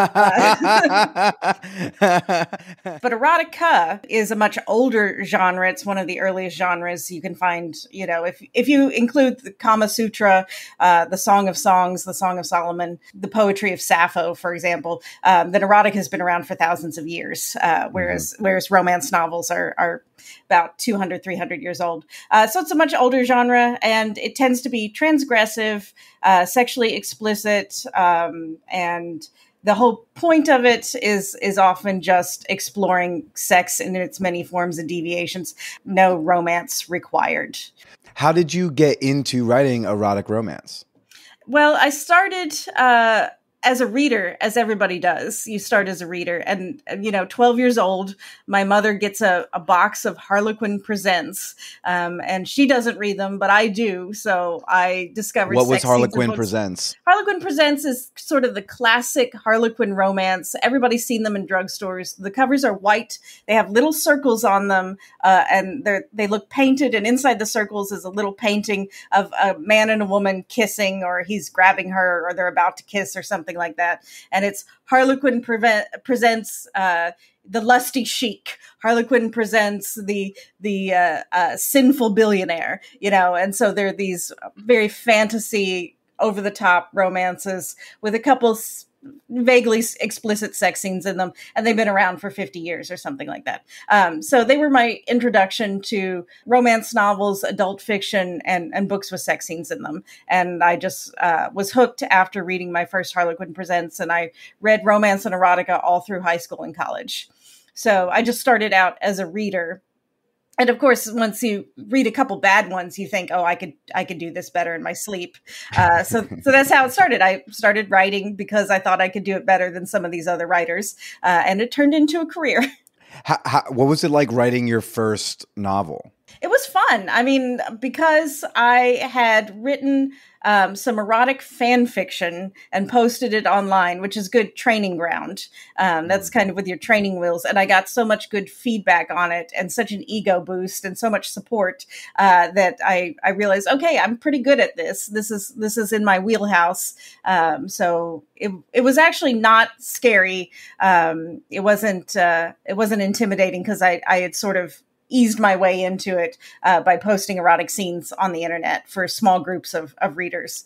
erotica is a much older genre. It's one of the earliest genres you can find, if you include the Kama Sutra, the Song of Songs, the Song of Solomon, the poetry of Sappho, for example, then erotica has been around for thousands of years, whereas romance novels are about 200, 300 years old. So it's a much older genre, and it tends to be transgressive, sexually explicit, and the whole point of it is often just exploring sex in its many forms and deviations. No romance required. How did you get into writing erotic romance? Well, I started as a reader, as everybody does. You start as a reader. And 12 years old, my mother gets a box of Harlequin Presents. And she doesn't read them, but I do. So I discovered What was sex scenes in Harlequin books. Presents? Harlequin Presents is sort of the classic Harlequin romance. Everybody's seen them in drugstores. The covers are white. They have little circles on them, and they look painted. And inside the circles is a little painting of a man and a woman kissing, or he's grabbing her, or they're about to kiss, or something like that. And it's Harlequin presents the lusty chic. Harlequin presents the sinful billionaire. And so there are these very fantasy, over the top romances with a couple vaguely explicit sex scenes in them, and they've been around for 50 years or something like that. So they were my introduction to romance novels, adult fiction, and books with sex scenes in them. And I just was hooked after reading my first Harlequin Presents, and I read romance and erotica all through high school and college. So I just started out as a reader. And of course, once you read a couple bad ones, you think, "Oh, I could do this better in my sleep." So that's how it started. I started writing because I thought I could do it better than some of these other writers, and it turned into a career. What was it like writing your first novel? It was fun. I mean, because I had written some erotic fan fiction and posted it online, which is good training ground. That's kind of with your training wheels. And I got so much good feedback on it and such an ego boost and so much support that I realized, okay, I'm pretty good at this. This is in my wheelhouse. So it was actually not scary. It wasn't intimidating because I had sort of eased my way into it by posting erotic scenes on the internet for small groups of readers.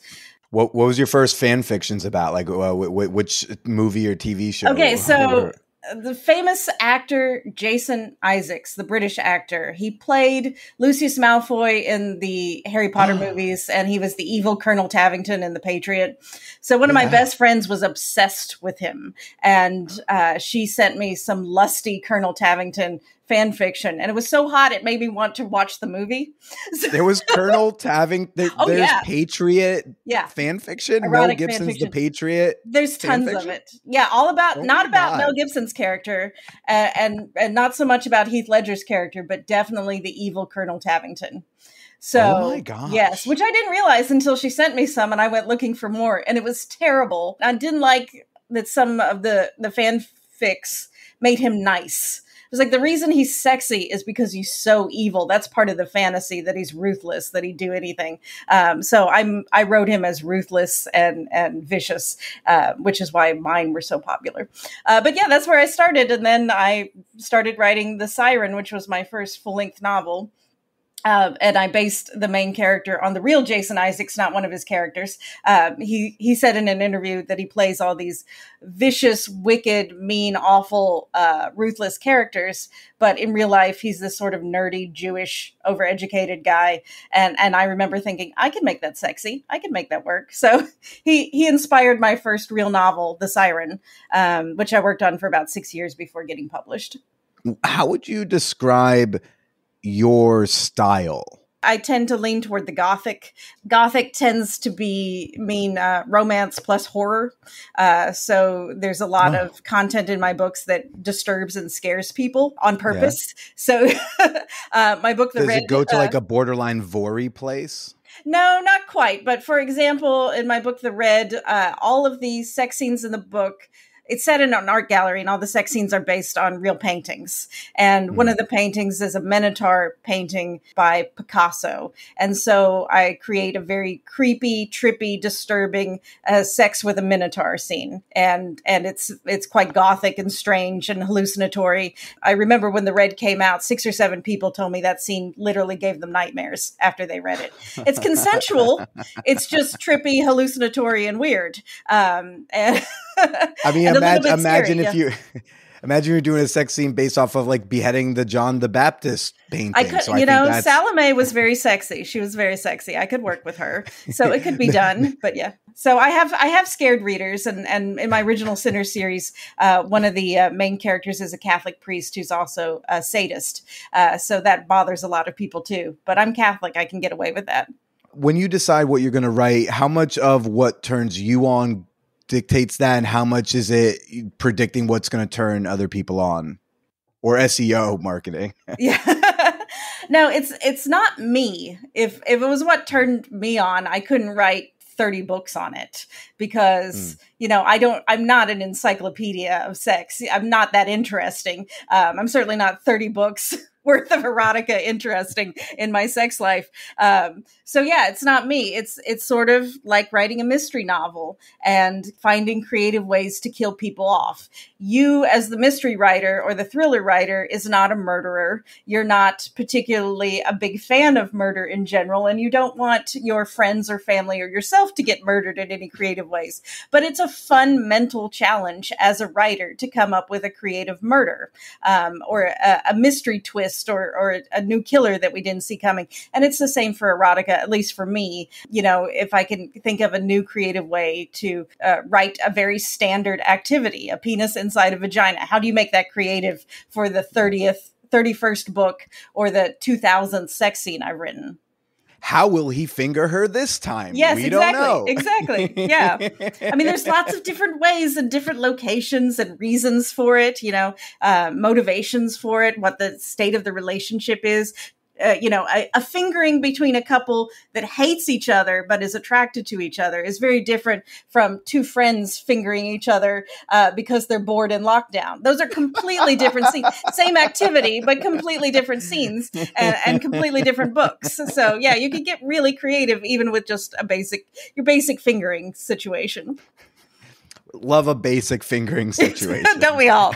What was your first fan fictions about? Like which movie or TV show? Okay, so the famous actor Jason Isaacs, the British actor, he played Lucius Malfoy in the Harry Potter movies, and he was the evil Colonel Tavington in The Patriot. So one of my best friends was obsessed with him, and she sent me some lusty Colonel Tavington fan fiction, and it was so hot it made me want to watch the movie. There was Colonel Tavington. There's Patriot fan fiction. Erotic Mel Gibson's fan fiction. The Patriot. There's tons of it. Yeah, all about not about God. Mel Gibson's character, and not so much about Heath Ledger's character, but definitely the evil Colonel Tavington. So, oh my gosh. Yes, which I didn't realize until she sent me some, and I went looking for more, and it was terrible. I didn't like that some of the fanfics made him nice. It was like, the reason he's sexy is because he's so evil. That's part of the fantasy, that he's ruthless, that he'd do anything. So I wrote him as ruthless and vicious, which is why mine were so popular. But yeah, that's where I started. And then I started writing The Siren, which was my first full-length novel. And I based the main character on the real Jason Isaacs, not one of his characters. He said in an interview that he plays all these vicious, wicked, mean, awful, ruthless characters. But in real life, he's this sort of nerdy, Jewish, overeducated guy. And I remember thinking, I can make that sexy. I can make that work. So he inspired my first real novel, The Siren, which I worked on for about 6 years before getting published. How would you describe your style? I tend to lean toward the Gothic. Gothic tends to mean romance plus horror. So there's a lot of content in my books that disturbs and scares people on purpose. Yeah. So my book, The Red... Does it go to like a borderline vory place? No, not quite. But for example, in my book, The Red, all of the sex scenes in the book, it's set in an art gallery, and all the sex scenes are based on real paintings. And one of the paintings is a Minotaur painting by Picasso. And so I create a very creepy, trippy, disturbing sex with a Minotaur scene. And it's quite Gothic and strange and hallucinatory. I remember when The Red came out, 6 or 7 people told me that scene literally gave them nightmares after they read it. It's consensual. It's just trippy, hallucinatory, and weird. I mean, imagine if you imagine you're doing a sex scene based off of like beheading the John the Baptist painting. I could, Salome was very sexy. She was very sexy. I could work with her, so it could be done. But yeah, so I have scared readers, and in my original Sinner series, one of the main characters is a Catholic priest who's also a sadist. So that bothers a lot of people too. But I'm Catholic; I can get away with that. When you decide what you're going to write, how much of what turns you on dictates that, and how much is it predicting what's going to turn other people on, or SEO marketing? Yeah. No, it's not me. If it was what turned me on, I couldn't write 30 books on it because, I'm not an encyclopedia of sex. I'm not that interesting. I'm certainly not 30 books worth of erotica interesting in my sex life. So yeah, it's not me. It's sort of like writing a mystery novel and finding creative ways to kill people off. You, as the mystery writer or the thriller writer, is not a murderer. You're not particularly a big fan of murder in general, and you don't want your friends or family or yourself to get murdered in any creative ways. But it's a fun mental challenge as a writer to come up with a creative murder or a mystery twist or a new killer that we didn't see coming. And it's the same for erotica, at least for me. If I can think of a new creative way to write a very standard activity, a penis inside a vagina, how do you make that creative for the 31st book or the 2000th sex scene I've written? How will he finger her this time? Yes, we exactly. Don't know. Exactly. Yeah. I mean, there's lots of different ways and different locations and reasons for it, motivations for it, what the state of the relationship is. A fingering between a couple that hates each other but is attracted to each other is very different from two friends fingering each other because they're bored in lockdown. Those are completely different scenes. Same activity, but completely different scenes and completely different books. So yeah, you can get really creative even with just your basic fingering situation. Love a basic fingering situation. Don't we all?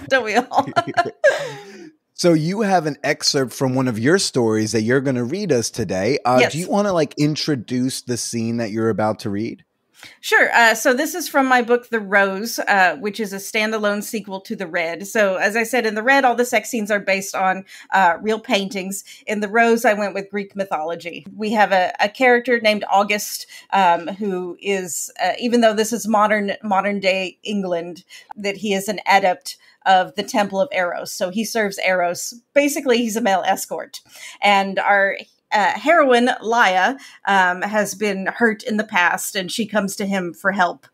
So you have an excerpt from one of your stories that you're going to read us today. Yes. Do you want to introduce the scene that you're about to read? Sure. So this is from my book, The Rose, which is a standalone sequel to The Red. So as I said, in The Red, all the sex scenes are based on real paintings. In The Rose, I went with Greek mythology. We have a character named August, who is, even though this is modern day England, that he is an adept of the Temple of Eros. So he serves Eros. Basically, he's a male escort. And our heroine, Laia, has been hurt in the past, and she comes to him for help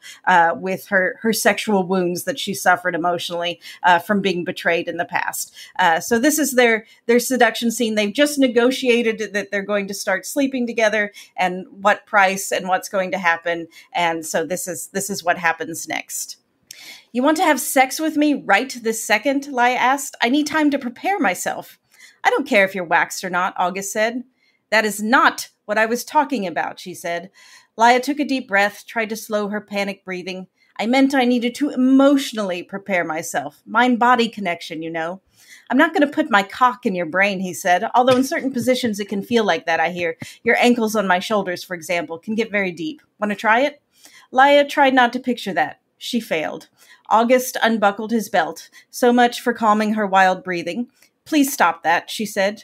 with her sexual wounds that she suffered emotionally from being betrayed in the past. So this is their seduction scene. They've just negotiated that they're going to start sleeping together and what price and what's going to happen. And so this is what happens next. You want to have sex with me right this second? Laia asked. I need time to prepare myself. I don't care if you're waxed or not, August said. That is not what I was talking about, she said. Laia took a deep breath, tried to slow her panic breathing. I meant I needed to emotionally prepare myself. Mind-body connection, I'm not going to put my cock in your brain, he said, although in certain positions it can feel like that, I hear. Your ankles on my shoulders, for example, can get very deep. Want to try it? Laia tried not to picture that. She failed. August unbuckled his belt. So much for calming her wild breathing. Please stop that, she said.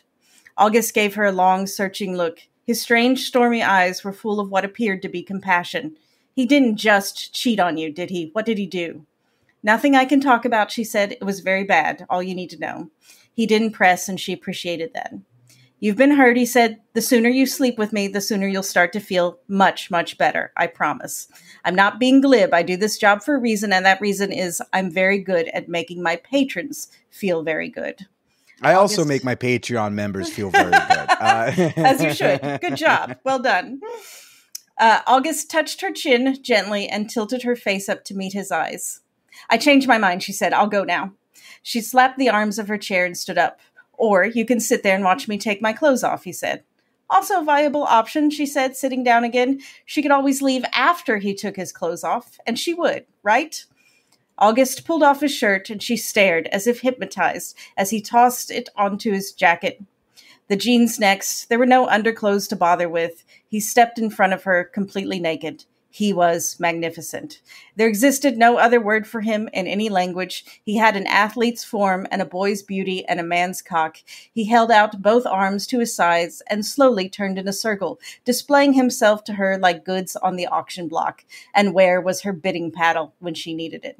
August gave her a long, searching look. His strange, stormy eyes were full of what appeared to be compassion. He didn't just cheat on you, did he? What did he do? Nothing I can talk about, she said. It was very bad, all you need to know. He didn't press, and she appreciated that. You've been hurt, he said. The sooner you sleep with me, the sooner you'll start to feel much, much better. I promise. I'm not being glib. I do this job for a reason, and that reason is I'm very good at making my patrons feel very good. I also make my Patreon members feel very good. As you should. Good job. Well done. August touched her chin gently and tilted her face up to meet his eyes. I changed my mind, she said. I'll go now. She slapped the arms of her chair and stood up. Or you can sit there and watch me take my clothes off, he said. Also a viable option, she said, sitting down again. She could always leave after he took his clothes off, and she would, right? August pulled off his shirt, and she stared, as if hypnotized, as he tossed it onto his jacket. The jeans next. There were no underclothes to bother with. He stepped in front of her, completely naked. He was magnificent. There existed no other word for him in any language. He had an athlete's form and a boy's beauty and a man's cock. He held out both arms to his sides and slowly turned in a circle, displaying himself to her like goods on the auction block. And where was her bidding paddle when she needed it?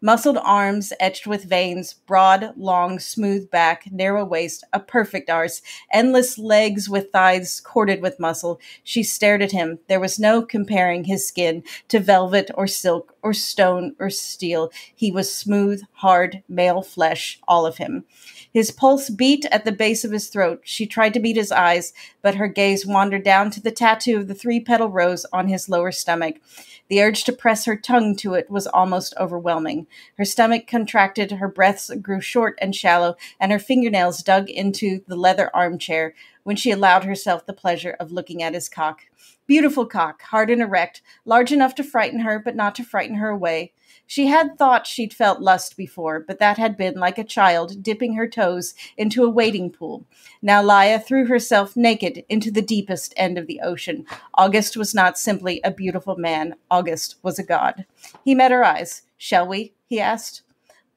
Muscled arms etched with veins, broad, long, smooth back, narrow waist, a perfect arse, endless legs with thighs corded with muscle. She stared at him. There was no comparing his skin to velvet or silk or stone or steel. He was smooth, hard, male flesh, all of him. His pulse beat at the base of his throat. She tried to meet his eyes, but her gaze wandered down to the tattoo of the 3-petal rose on his lower stomach. The urge to press her tongue to it was almost overwhelming. Her stomach contracted, her breaths grew short and shallow, and her fingernails dug into the leather armchair when she allowed herself the pleasure of looking at his cock. Beautiful cock, hard and erect, large enough to frighten her, but not to frighten her away. She had thought she'd felt lust before, but that had been like a child dipping her toes into a wading pool. Now Laia threw herself naked into the deepest end of the ocean. August was not simply a beautiful man. August was a god. He met her eyes. "Shall we?" he asked.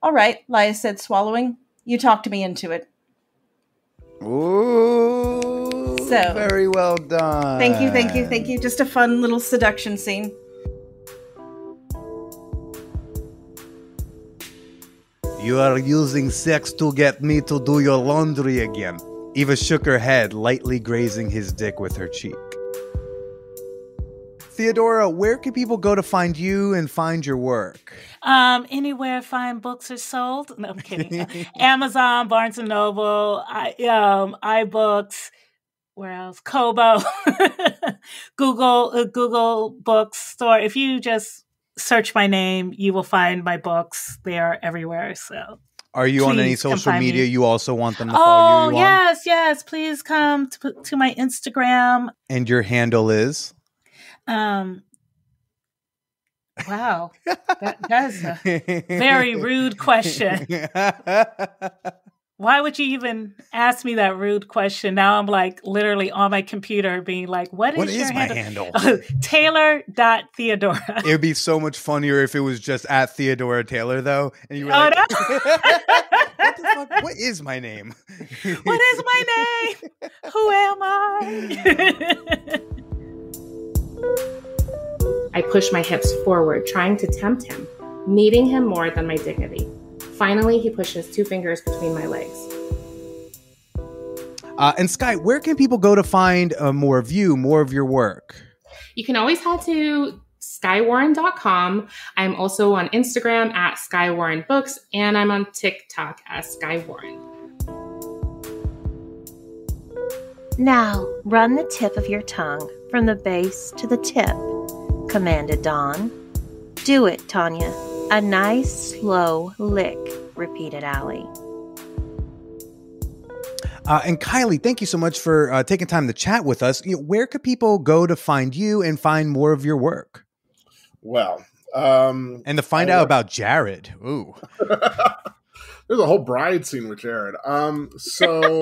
"All right," Laia said, swallowing. "You talked me into it." Ooh, So, very well done. Thank you. Just a fun little seduction scene. You are using sex to get me to do your laundry again. Eva shook her head, lightly grazing his dick with her cheek. Theodora, where can people go to find you and find your work? Anywhere fine books are sold. No, I'm kidding. Amazon, Barnes and Noble, iBooks. Where else? Kobo, Google Bookstore. If you just search my name, you will find my books. They are everywhere. So, are you on any social media? Me. You also want them to follow you? Yes. Please come to my Instagram. And your handle is? Wow, that's a very rude question. Why would you even ask me that rude question? Now I'm like literally on my computer being like, what is your handle? Taylor.Theodora. It would be so much funnier if it was just at Theodora Taylor, though. And you were no. what the fuck? What is my name? What is my name? Who am I? I pushed my hips forward, trying to tempt him, needing him more than my dignity. Finally, he pushed his 2 fingers between my legs. And Sky, where can people go to find more of you, more of your work? You can always head to skywarren.com. I'm also on Instagram at skywarrenbooks, and I'm on TikTok as skywarren. Now, run the tip of your tongue from the base to the tip, commanded Dawn. Do it, Tanya. A nice, slow lick, repeated Allie. And Kylie, thank you so much for taking time to chat with us. Where could people go to find you and find more of your work? Well, and to find out about Jared. Ooh. There's a whole bride scene with Jared. So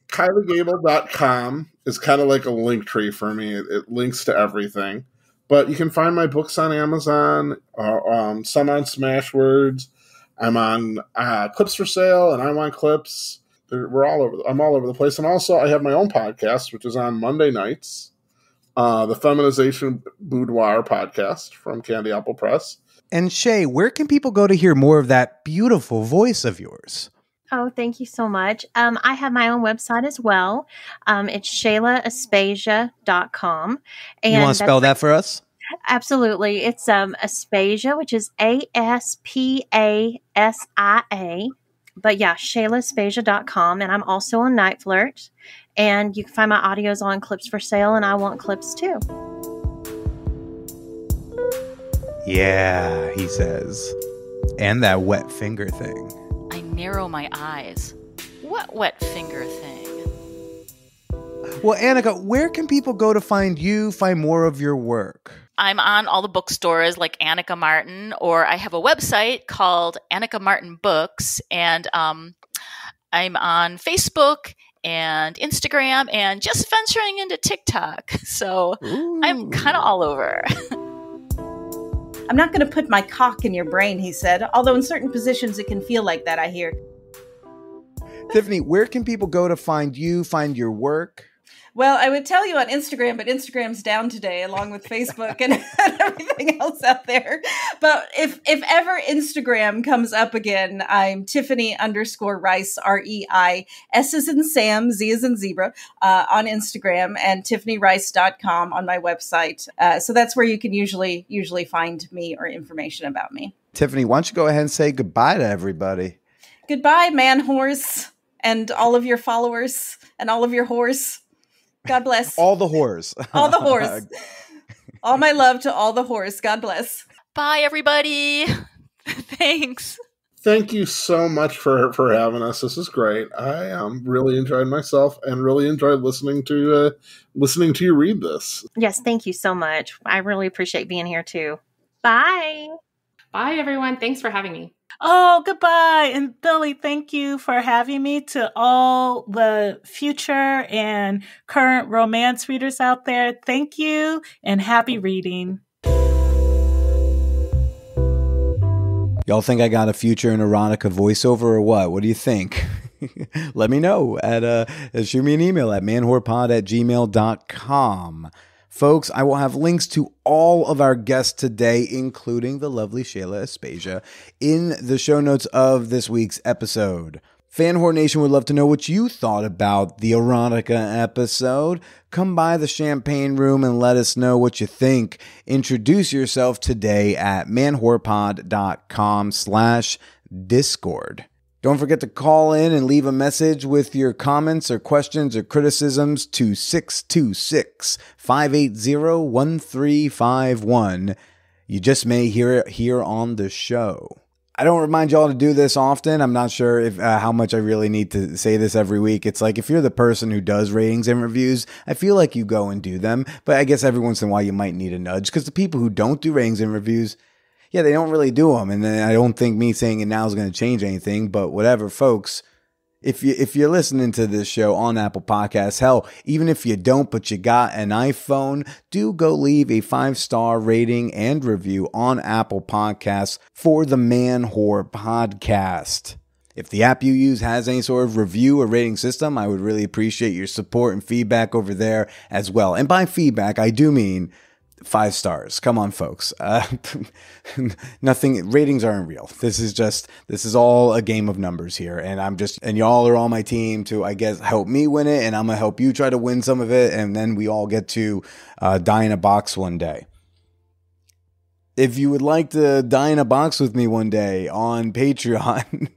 KylieGable.com is kind of like a link tree for me. It links to everything. But you can find my books on Amazon, some on Smashwords. I'm on Clips for Sale, and I'm on Clips. I'm all over the place. And also, I have my own podcast, which is on Monday nights, the Feminization Boudoir podcast from Candy Apple Press. And Shay, where can people go to hear more of that beautiful voice of yours? Oh, thank you so much. I have my own website as well. It's ShaylaAspasia.com. And you want to spell that for us? Absolutely. It's Aspasia, which is ASPASIA. But yeah, ShaylaAspasia.com. And I'm also on Night Flirt. And you can find my audios on Clips for Sale, and I Want Clips too. Yeah, he says. And that wet finger thing. I narrow my eyes. What wet finger thing? Well, Annika, where can people go to find you, find more of your work? I'm on all the bookstores like Annika Martin, or I have a website called Annika Martin Books, and I'm on Facebook and Instagram and just venturing into TikTok. So Ooh. I'm kind of all over. I'm not going to put my cock in your brain, he said, although in certain positions it can feel like that, I hear. Tiffany, where can people go to find you, find your work? Well, I would tell you on Instagram, but Instagram's down today, along with Facebook and, and everything else out there. But if ever Instagram comes up again, I'm Tiffany_Rice, REI. S is in Sam, Z is in zebra, on Instagram, and TiffanyRice.com on my website. So that's where you can usually find me or information about me. Tiffany, why don't you go ahead and say goodbye to everybody? Goodbye, man horse, and all of your followers, and all of your whores. God bless. All the whores. All the whores. All my love to all the whores. God bless. Bye, everybody. Thanks. Thank you so much for having us. This is great. I really enjoyed myself and really enjoyed listening to you read this. Yes, thank you so much. I really appreciate being here too. Bye. Bye, everyone. Thanks for having me. Oh, goodbye. And Billy, thank you for having me. To all the future and current romance readers out there, thank you and happy reading. Y'all think I got a future in erotica voiceover or what? What do you think? Let me know shoot me an email at manwhorepod@gmail.com. Folks, I will have links to all of our guests today, including the lovely Shayla Aspasia, in the show notes of this week's episode. Fan Whore Nation would love to know what you thought about the erotica episode. Come by the champagne room and let us know what you think. Introduce yourself today at manwhorepod.com/Discord. Don't forget to call in and leave a message with your comments or questions or criticisms to 626-580-1351. You just may hear it here on the show. I don't remind y'all to do this often. I'm not sure if how much I really need to say this every week. It's like if you're the person who does ratings and reviews, I feel like you go and do them. But I guess every once in a while you might need a nudge because the people who don't do ratings and reviews, yeah, they don't really do them. And then I don't think me saying it now is going to change anything. But whatever, folks. If you're listening to this show on Apple Podcasts, hell, even if you don't, but you got an iPhone, do go leave a 5-star rating and review on Apple Podcasts for the Man Whore Podcast. If the app you use has any sort of review or rating system, I would really appreciate your support and feedback over there as well. And by feedback, I do mean 5 stars. Come on, folks. Nothing, ratings aren't real. This is all a game of numbers here. And y'all are on my team to, I guess, help me win it. And I'm going to help you try to win some of it. And then we all get to die in a box one day. If you would like to die in a box with me one day on Patreon,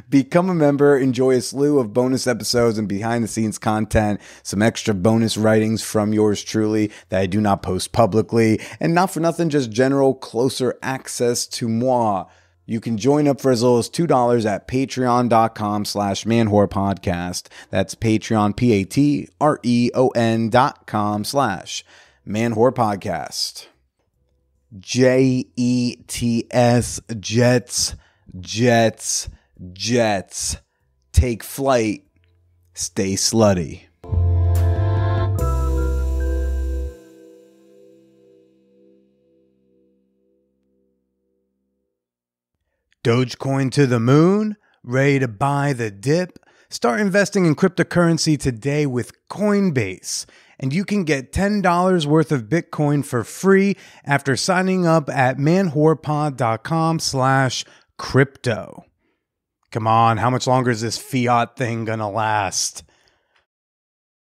become a member, enjoy a slew of bonus episodes and behind the scenes content, some extra bonus writings from yours truly that I do not post publicly, and not for nothing, just general closer access to moi. You can join up for as little as $2 at patreon.com/manwhorepodcast. That's Patreon, patreon.com/manwhorepodcast. JETS, Jets. Take flight. Stay slutty. Dogecoin to the moon? Ready to buy the dip? Start investing in cryptocurrency today with Coinbase. And you can get $10 worth of Bitcoin for free after signing up at manwhorepod.com/crypto. Come on, how much longer is this fiat thing gonna last?